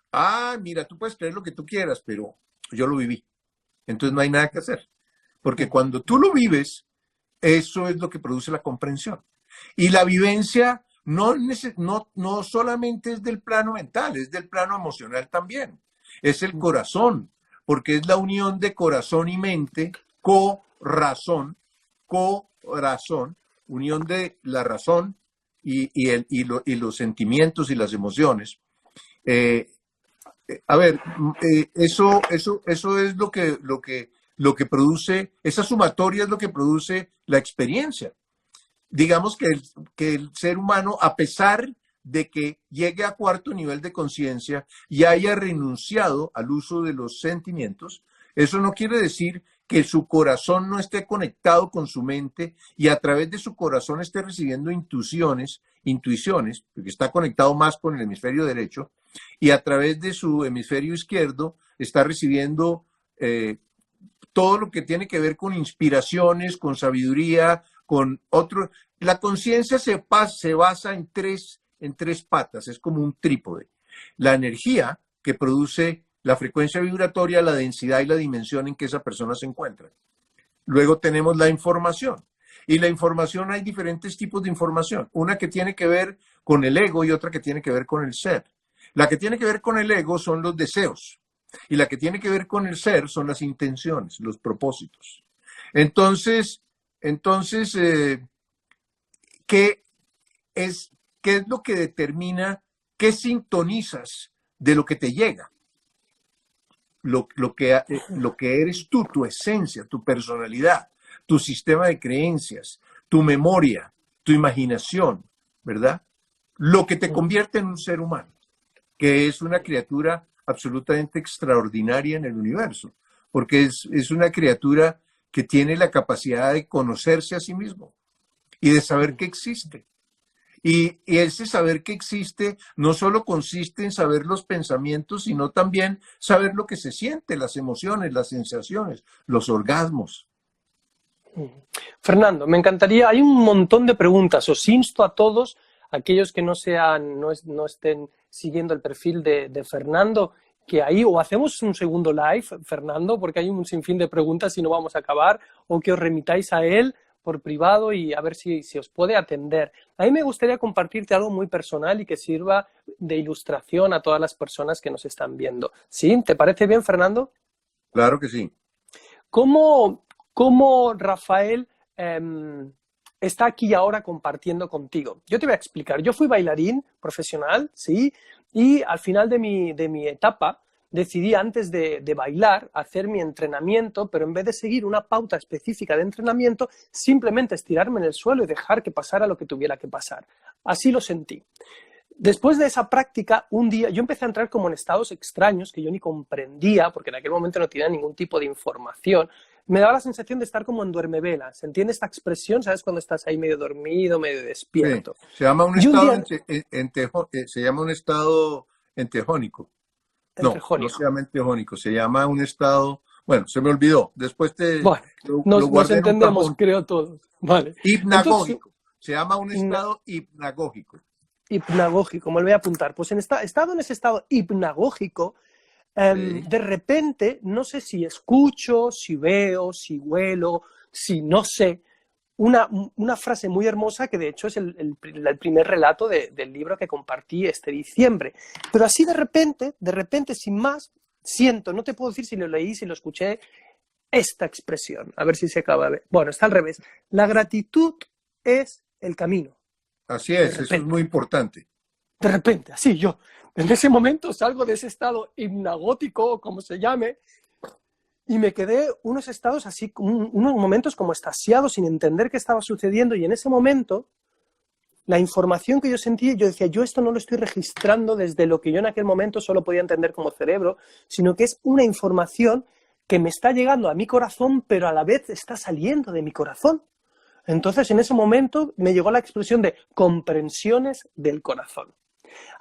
mira, tú puedes creer lo que tú quieras, pero yo lo viví. Entonces no hay nada que hacer. Porque cuando tú lo vives, eso es lo que produce la comprensión. Y la vivencia no solamente es del plano mental, es del plano emocional también. Es el corazón, porque es la unión de corazón y mente, corazón, unión de la razón y los sentimientos y las emociones. Eso es lo que produce, esa sumatoria es lo que produce la experiencia. Digamos que el ser humano, a pesar de que llegue a cuarto nivel de conciencia y haya renunciado al uso de los sentimientos, eso no quiere decir que su corazón no esté conectado con su mente y a través de su corazón esté recibiendo intuiciones, porque está conectado más con el hemisferio derecho, y a través de su hemisferio izquierdo está recibiendo todo lo que tiene que ver con inspiraciones, con sabiduría, con otro. La conciencia se basa en tres patas, es como un trípode. La energía que produce la frecuencia vibratoria, la densidad y la dimensión en que esa persona se encuentra. Luego tenemos la información. Y la información, hay diferentes tipos de información. Una que tiene que ver con el ego y otra que tiene que ver con el ser. La que tiene que ver con el ego son los deseos. Y la que tiene que ver con el ser son las intenciones, los propósitos. Entonces, ¿qué es lo que determina, qué sintonizas de lo que te llega? Lo que eres tú, tu esencia, tu personalidad, tu sistema de creencias, tu memoria, tu imaginación, ¿verdad? Lo que te convierte en un ser humano, que es una criatura absolutamente extraordinaria en el universo, porque es una criatura que tiene la capacidad de conocerse a sí mismo y de saber que existe. Y ese saber que existe no solo consiste en saber los pensamientos, sino también saber lo que se siente, las emociones, las sensaciones, los orgasmos. Fernando, me encantaría, hay un montón de preguntas, os insto a todos, aquellos que no estén siguiendo el perfil de Fernando, que ahí o hacemos un segundo live, Fernando, porque hay un sinfín de preguntas y no vamos a acabar, o que os remitáis a él por privado y a ver si os puede atender. A mí me gustaría compartirte algo muy personal y que sirva de ilustración a todas las personas que nos están viendo. ¿Sí? ¿Te parece bien, Fernando? Claro que sí. ¿Cómo Rafael está aquí ahora compartiendo contigo? Yo te voy a explicar. Yo fui bailarín profesional, ¿sí? Y al final de mi etapa decidí, antes de bailar, hacer mi entrenamiento, pero en vez de seguir una pauta específica de entrenamiento, simplemente estirarme en el suelo y dejar que pasara lo que tuviera que pasar. Así lo sentí. Después de esa práctica, un día yo empecé a entrar como en estados extraños que yo ni comprendía, porque en aquel momento no tenía ningún tipo de información. Me daba la sensación de estar como en duermevela. ¿Se entiende esta expresión? ¿Sabes? Cuando estás ahí medio dormido, medio despierto. Sí, se llama un estado entejónico. No, no se llama entejónico, se llama un estado, bueno, se me olvidó, después bueno, lo nos guardé en un entendemos, cajón. creo todos. Vale. Hipnagógico, se llama un estado hipnagógico. Hipnagógico, me lo voy a apuntar. Pues estado en ese estado hipnagógico, Sí. de repente, no sé si escucho, si veo, si huelo, si no sé, una frase muy hermosa que de hecho es el primer relato del libro que compartí este diciembre. Pero así de repente, sin más, siento, no te puedo decir si lo leí, si lo escuché, esta expresión. A ver si se acaba de ver. Bueno, está al revés. La gratitud es el camino. Así es, eso es muy importante. De repente, así yo, en ese momento salgo de ese estado hipnagótico, como se llame, y me quedé unos estados así, unos momentos como extasiados, sin entender qué estaba sucediendo, y en ese momento, la información que yo sentí, yo decía, yo esto no lo estoy registrando desde lo que yo en aquel momento solo podía entender como cerebro, sino que es una información que me está llegando a mi corazón, pero a la vez está saliendo de mi corazón. Entonces, en ese momento me llegó la expresión de comprensiones del corazón.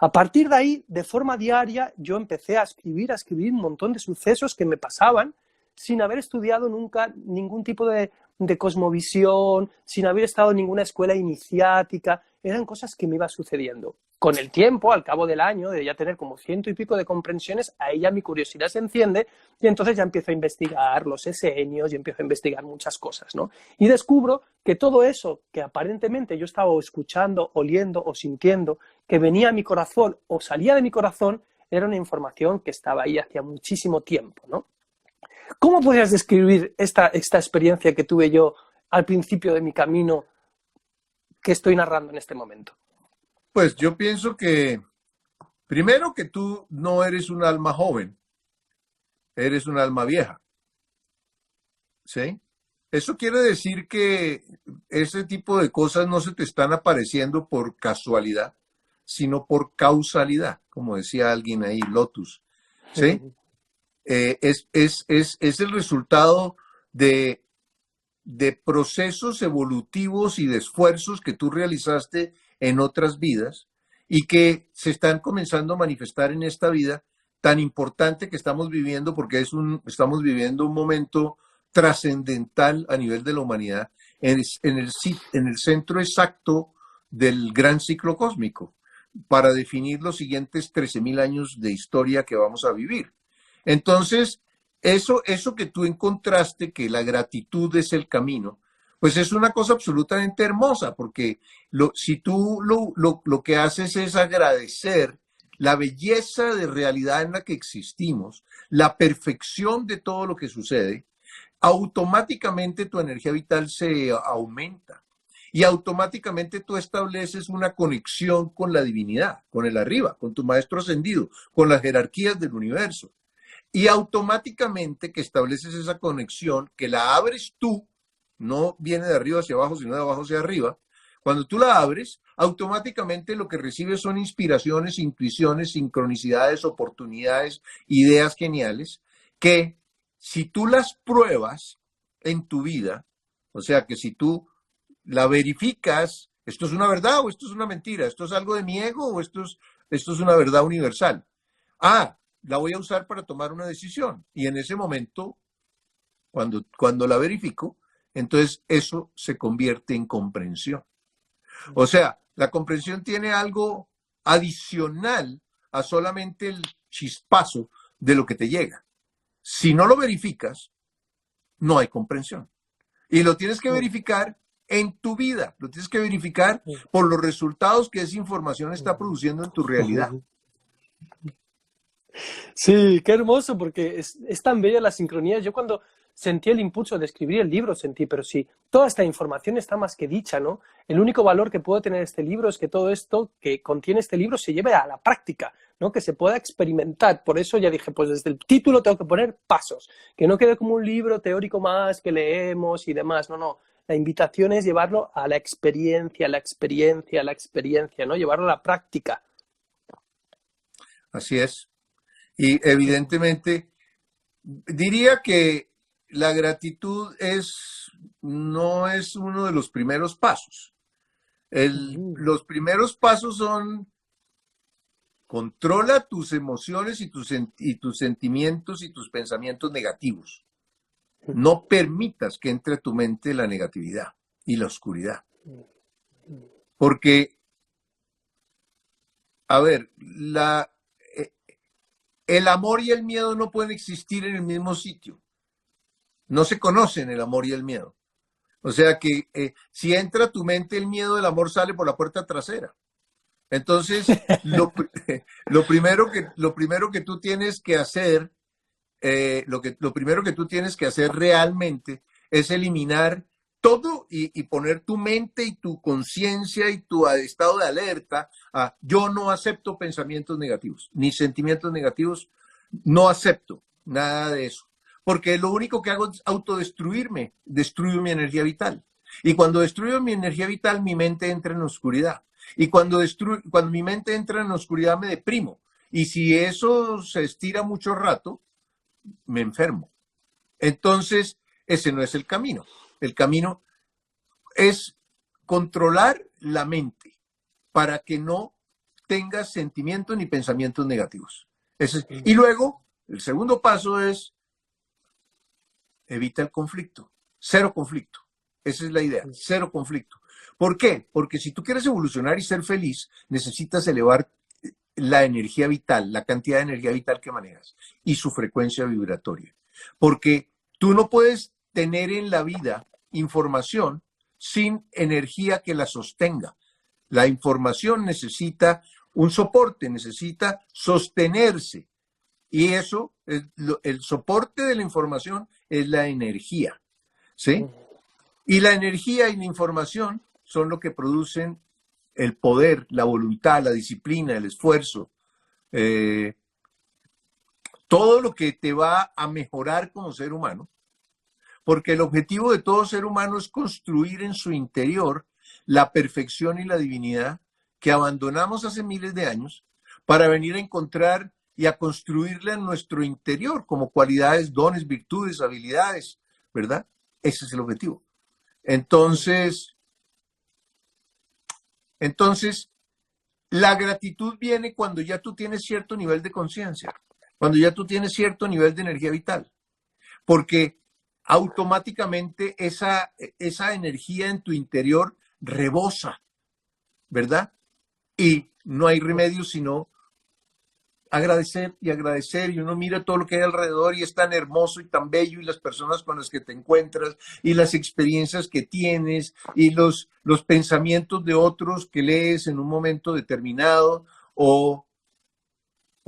A partir de ahí, de forma diaria, yo empecé a escribir un montón de sucesos que me pasaban sin haber estudiado nunca ningún tipo de cosmovisión, sin haber estado en ninguna escuela iniciática. Eran cosas que me iban sucediendo. Con el tiempo, al cabo del año, de ya tener como 100 y pico de comprensiones, ahí ya mi curiosidad se enciende y entonces ya empiezo a investigar los esenios y empiezo a investigar muchas cosas, ¿no? Y descubro que todo eso que aparentemente yo estaba escuchando, oliendo o sintiendo, que venía a mi corazón o salía de mi corazón, era una información que estaba ahí hacía muchísimo tiempo, ¿no? ¿Cómo podrías describir esta experiencia que tuve yo al principio de mi camino que estoy narrando en este momento? Pues yo pienso que, primero, que tú no eres un alma joven, eres un alma vieja. ¿Sí? Eso quiere decir que ese tipo de cosas no se te están apareciendo por casualidad, sino por causalidad, como decía alguien ahí, Lotus. ¿Sí? Es el resultado de, de procesos evolutivos y de esfuerzos que tú realizaste en otras vidas y que se están comenzando a manifestar en esta vida tan importante que estamos viviendo, porque estamos viviendo un momento trascendental a nivel de la humanidad, en el centro exacto del gran ciclo cósmico, para definir los siguientes 13.000 años de historia que vamos a vivir. Entonces, eso que tú encontraste, que la gratitud es el camino, pues es una cosa absolutamente hermosa, porque si tú lo que haces es agradecer la belleza de realidad en la que existimos, la perfección de todo lo que sucede, automáticamente tu energía vital se aumenta y automáticamente tú estableces una conexión con la divinidad, con el arriba, con tu maestro ascendido, con las jerarquías del universo. Y automáticamente que estableces esa conexión, que la abres tú, no viene de arriba hacia abajo, sino de abajo hacia arriba. Cuando tú la abres, automáticamente lo que recibes son inspiraciones, intuiciones, sincronicidades, oportunidades, ideas geniales, que si tú las pruebas en tu vida, o sea que si tú la verificas, esto es una verdad o esto es una mentira, esto es algo de mi ego o esto es una verdad universal. La voy a usar para tomar una decisión. Y en ese momento, cuando la verifico, entonces eso se convierte en comprensión. O sea, la comprensión tiene algo adicional a solamente el chispazo de lo que te llega. Si no lo verificas, no hay comprensión. Y lo tienes que verificar en tu vida, lo tienes que verificar por los resultados que esa información está produciendo en tu realidad. Sí, qué hermoso, porque es tan bella la sincronía. Yo cuando sentí el impulso de escribir el libro, pero sí, toda esta información está más que dicha, ¿no? El único valor que puede tener este libro es que todo esto que contiene este libro se lleve a la práctica, ¿no? Que se pueda experimentar. Por eso ya dije, pues desde el título tengo que poner pasos, que no quede como un libro teórico más que leemos y demás, no. La invitación es llevarlo a la experiencia, ¿no? Llevarlo a la práctica. Así es. Y evidentemente, diría que la gratitud no es uno de los primeros pasos. Los primeros pasos son: controla tus emociones y tus sentimientos y tus pensamientos negativos. No permitas que entre a tu mente la negatividad y la oscuridad. Porque, a ver, el amor y el miedo no pueden existir en el mismo sitio. No se conocen el amor y el miedo. O sea que si entra a tu mente el miedo, el amor sale por la puerta trasera. Entonces, lo primero que tú tienes que hacer, lo primero que tú tienes que hacer realmente es eliminar todo y poner tu mente y tu conciencia y tu estado de alerta a: yo no acepto pensamientos negativos, ni sentimientos negativos, no acepto nada de eso. Porque lo único que hago es autodestruirme, destruyo mi energía vital. Y cuando destruyo mi energía vital, mi mente entra en oscuridad. Y cuando mi mente entra en oscuridad, me deprimo. Y si eso se estira mucho rato, me enfermo. Entonces, ese no es el camino. El camino es controlar la mente para que no tengas sentimientos ni pensamientos negativos. Y luego, el segundo paso es: evita el conflicto. Cero conflicto. Esa es la idea. Cero conflicto. ¿Por qué? Porque si tú quieres evolucionar y ser feliz, necesitas elevar la energía vital, la cantidad de energía vital que manejas y su frecuencia vibratoria. Porque tú no puedes tener en la vida información sin energía que la sostenga. La información necesita un soporte, necesita sostenerse. Y eso, el soporte de la información es la energía, ¿sí? Y la energía y la información son lo que producen el poder, la voluntad, la disciplina, el esfuerzo, todo lo que te va a mejorar como ser humano, porque el objetivo de todo ser humano es construir en su interior la perfección y la divinidad que abandonamos hace miles de años para venir a encontrar y a construirla en nuestro interior como cualidades, dones, virtudes, habilidades, ¿verdad? Ese es el objetivo. Entonces, la gratitud viene cuando ya tú tienes cierto nivel de conciencia, cuando ya tú tienes cierto nivel de energía vital, porque automáticamente esa energía en tu interior rebosa, ¿verdad? Y no hay remedio sino agradecer y agradecer, y uno mira todo lo que hay alrededor y es tan hermoso y tan bello, y las personas con las que te encuentras y las experiencias que tienes y los pensamientos de otros que lees en un momento determinado, o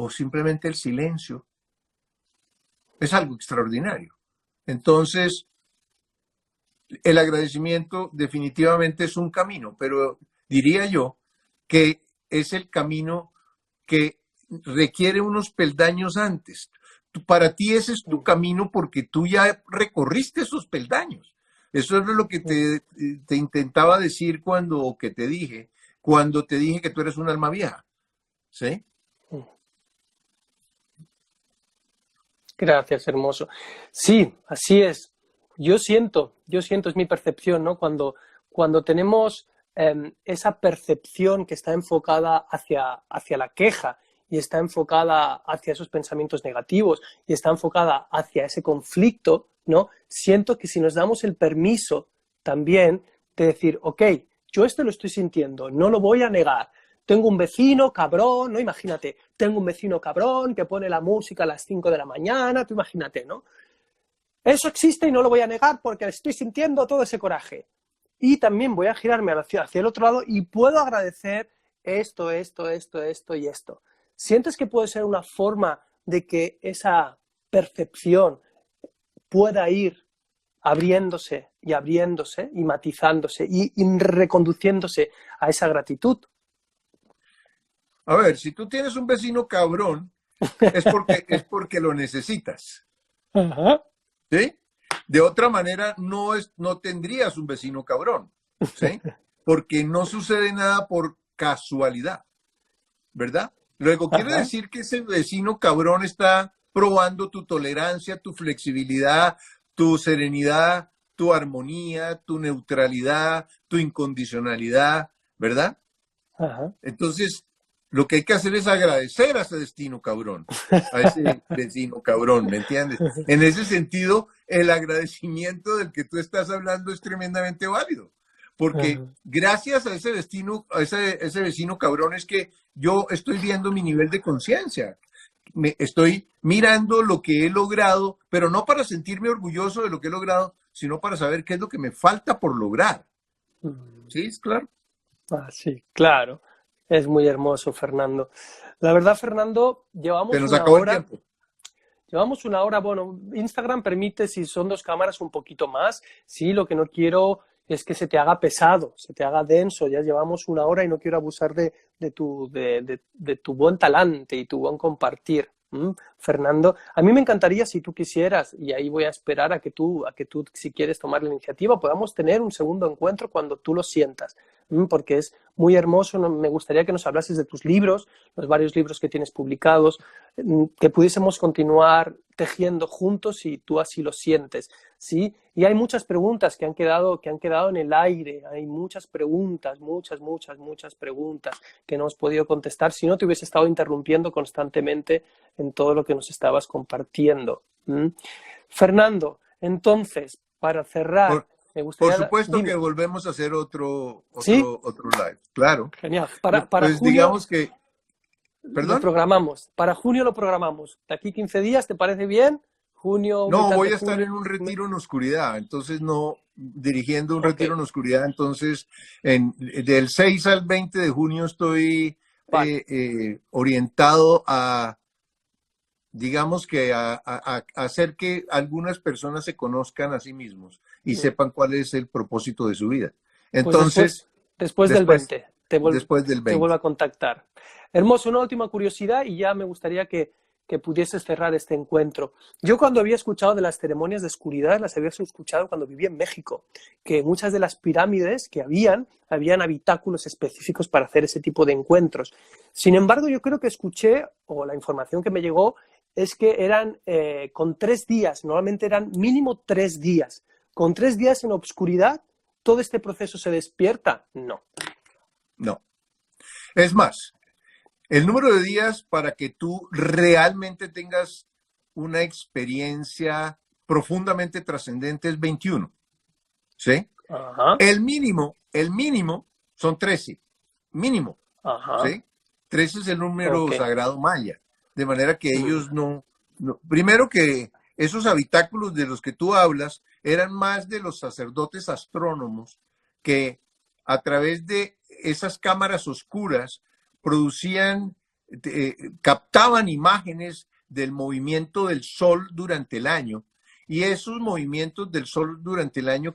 simplemente el silencio. Es algo extraordinario. Entonces, el agradecimiento definitivamente es un camino, pero diría yo que es el camino que requiere unos peldaños antes. Para ti ese es tu camino porque tú ya recorriste esos peldaños. Eso es lo que te intentaba decir cuando te dije que tú eres un alma vieja. ¿Sí? Gracias, hermoso. Sí, así es. Yo siento, es mi percepción, ¿no? Cuando tenemos esa percepción que está enfocada hacia la queja y está enfocada hacia esos pensamientos negativos y está enfocada hacia ese conflicto, ¿no? Siento que si nos damos el permiso también de decir, ok, yo esto lo estoy sintiendo, no lo voy a negar. Tengo un vecino cabrón, ¿no? Imagínate, tengo un vecino cabrón que pone la música a las 5 de la mañana, tú imagínate, ¿no? Eso existe y no lo voy a negar porque estoy sintiendo todo ese coraje. Y también voy a girarme hacia el otro lado y puedo agradecer esto y esto. ¿Sientes que puede ser una forma de que esa percepción pueda ir abriéndose y matizándose y reconduciéndose a esa gratitud? A ver, si tú tienes un vecino cabrón, es porque lo necesitas. Ajá. ¿Sí? De otra manera, no tendrías un vecino cabrón. ¿Sí? Porque no sucede nada por casualidad. ¿Verdad? Luego, quiere decir que ese vecino cabrón está probando tu tolerancia, tu flexibilidad, tu serenidad, tu armonía, tu neutralidad, tu incondicionalidad, ¿verdad? Ajá. Entonces, lo que hay que hacer es agradecer a ese destino cabrón, a ese vecino cabrón, ¿me entiendes? En ese sentido, el agradecimiento del que tú estás hablando es tremendamente válido, porque gracias a ese destino, a ese vecino cabrón es que yo estoy viendo mi nivel de conciencia. Estoy mirando lo que he logrado, pero no para sentirme orgulloso de lo que he logrado, sino para saber qué es lo que me falta por lograr. ¿Sí? ¿Es claro? Ah, sí, claro. Es muy hermoso, Fernando. La verdad, Fernando, Se nos acabó el tiempo. Llevamos una hora. Bueno, Instagram permite, si son 2 cámaras, un poquito más. Sí, lo que no quiero es que se te haga pesado, se te haga denso. Ya llevamos una hora y no quiero abusar de tu buen talante y tu buen compartir. Fernando, a mí me encantaría, si tú quisieras, y ahí voy a esperar a que tú, si quieres tomar la iniciativa, podamos tener un segundo encuentro cuando tú lo sientas, porque es muy hermoso. Me gustaría que nos hablases de tus libros, los varios libros que tienes publicados, que pudiésemos continuar tejiendo juntos si tú así lo sientes, ¿sí? Y hay muchas preguntas que han quedado en el aire, hay muchas preguntas, muchas preguntas que no hemos podido contestar si no te hubiese estado interrumpiendo constantemente en todo lo que nos estabas compartiendo. Fernando, entonces, para cerrar, me gustaría... Por supuesto que volvemos a hacer otro live, claro. Genial. Para pues junio, digamos que... ¿Perdón? Lo programamos. Para junio lo programamos. De aquí 15 días, ¿te parece bien? Junio. No, voy a estar en un retiro en oscuridad, entonces dirigiendo un retiro en oscuridad, entonces del 6 al 20 de junio estoy orientado a, digamos que a hacer que algunas personas se conozcan a sí mismos y sepan cuál es el propósito de su vida. Entonces, pues después del 20, después del 20. Te vuelvo a contactar. Hermoso, una última curiosidad y ya me gustaría que pudieses cerrar este encuentro. Yo cuando había escuchado de las ceremonias de oscuridad, las había escuchado cuando vivía en México, que muchas de las pirámides que habían habitáculos específicos para hacer ese tipo de encuentros. Sin embargo, yo creo que escuché, o la información que me llegó, es que eran con 3 días, normalmente eran mínimo 3 días. Con 3 días en obscuridad, ¿todo este proceso se despierta? No. No. Es más, el número de días para que tú realmente tengas una experiencia profundamente trascendente es 21. ¿Sí? Ajá, El mínimo son 13. Mínimo. ajá, ¿Sí? 13 es el número ok. sagrado maya. De manera que Mm, ellos primero que esos habitáculos de los que tú hablas eran más de los sacerdotes astrónomos que a través de esas cámaras oscuras producían, captaban imágenes del movimiento del sol durante el año y esos movimientos del sol durante el año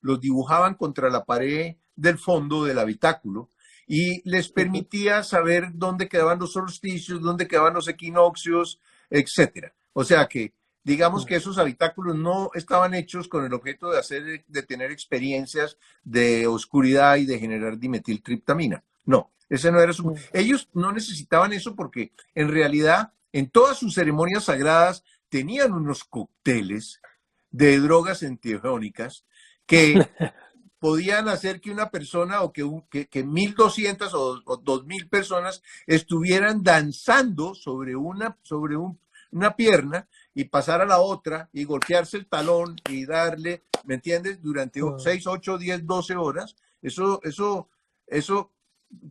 los dibujaban contra la pared del fondo del habitáculo y les ujú, permitía saber dónde quedaban los solsticios, dónde quedaban los equinoccios, etcétera. O sea que digamos que mm, esos habitáculos no estaban hechos con el objeto de tener experiencias de oscuridad y de generar dimetiltriptamina. No, ese no era su. mm. Ellos no necesitaban eso porque en realidad en todas sus ceremonias sagradas tenían unos cócteles de drogas enteogénicas que podían hacer que una persona o que 1.200 o 2.000 personas estuvieran danzando una pierna y pasar a la otra y golpearse el talón y darle, ¿me entiendes? Durante Mm. 6, 8, 10, 12 horas. Eso,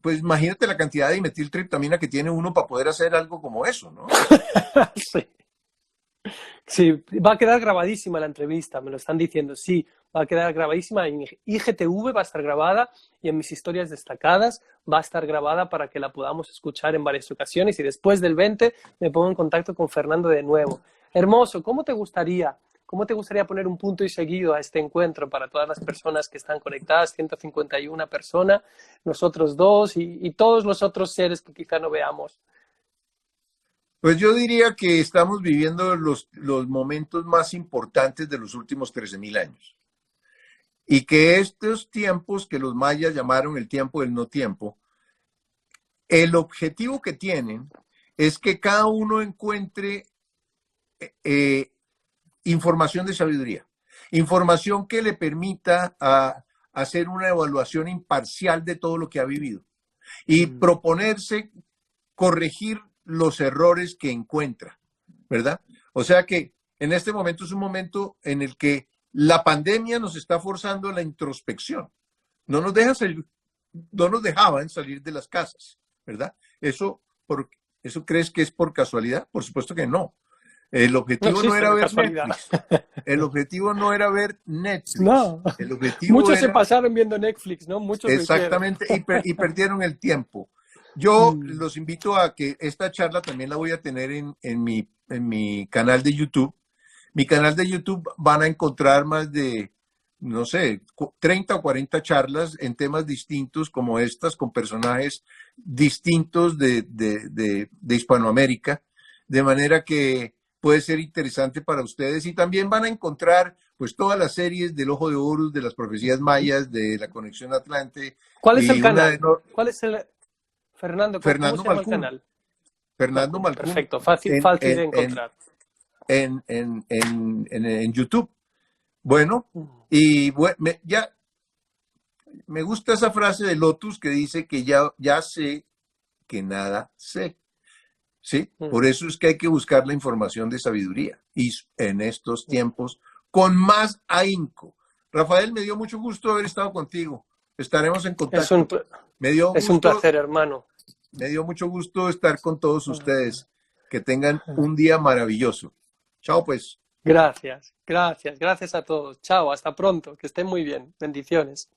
pues imagínate la cantidad de dimetiltriptamina que tiene uno para poder hacer algo como eso, ¿no? Sí. Sí, va a quedar grabadísima la entrevista, me lo están diciendo. Sí, va a quedar grabadísima. En IGTV va a estar grabada y en mis historias destacadas va a estar grabada para que la podamos escuchar en varias ocasiones. Y después del 20 me pongo en contacto con Fernando de nuevo. Hermoso, ¿cómo te gustaría? ¿Cómo te gustaría poner un punto y seguido a este encuentro para todas las personas que están conectadas, 151 personas, nosotros dos y todos los otros seres que quizá no veamos? Pues yo diría que estamos viviendo los momentos más importantes de los últimos 13.000 años. Y que estos tiempos que los mayas llamaron el tiempo del no tiempo, el objetivo que tienen es que cada uno encuentre eh, información de sabiduría, información que le permita hacer una evaluación imparcial de todo lo que ha vivido y Mm. proponerse corregir los errores que encuentra, ¿verdad? O sea que en este momento es un momento en el que la pandemia nos está forzando a la introspección. No nos deja salir, no nos dejaban salir de las casas, ¿verdad? ¿Eso crees que es por casualidad? Por supuesto que no. El No objetivo no existe era la ver casualidad. Netflix. El objetivo no era ver Netflix. No, El objetivo muchos se era pasaron viendo Netflix, ¿no? Muchos lo hicieron. exactamente y perdieron el tiempo. Yo Mm. los invito a que esta charla también la voy a tener en mi canal de YouTube. Mi canal de YouTube van a encontrar más de, no sé, 30 o 40 charlas en temas distintos como estas, con personajes distintos de Hispanoamérica, de manera que puede ser interesante para ustedes. Y también van a encontrar pues todas las series del Ojo de Horus, de las profecías mayas, de la conexión Atlante, ¿Cuál es el y una de canal? ¿Cuál es el... Fernando, ¿cómo Fernando se llama el Malcún, canal? Fernando Malcolm. Malcún Perfecto, fácil, en, fácil de en, en, encontrar. en YouTube. Bueno, Mm. y ya me gusta esa frase de Lotus que dice que ya sé que nada sé. ¿Sí? Por Mm. eso es que hay que buscar la información de sabiduría. Y en estos tiempos, con más ahínco. Rafael, me dio mucho gusto haber estado contigo. Estaremos en Es un, contacto. pl- Me dio es un gusto, placer, hermano. me dio mucho gusto estar con todos Ah, ustedes. Que tengan un día maravilloso. Chao, pues. gracias, gracias, gracias a todos. Chao, hasta pronto, que estén muy bien. Bendiciones.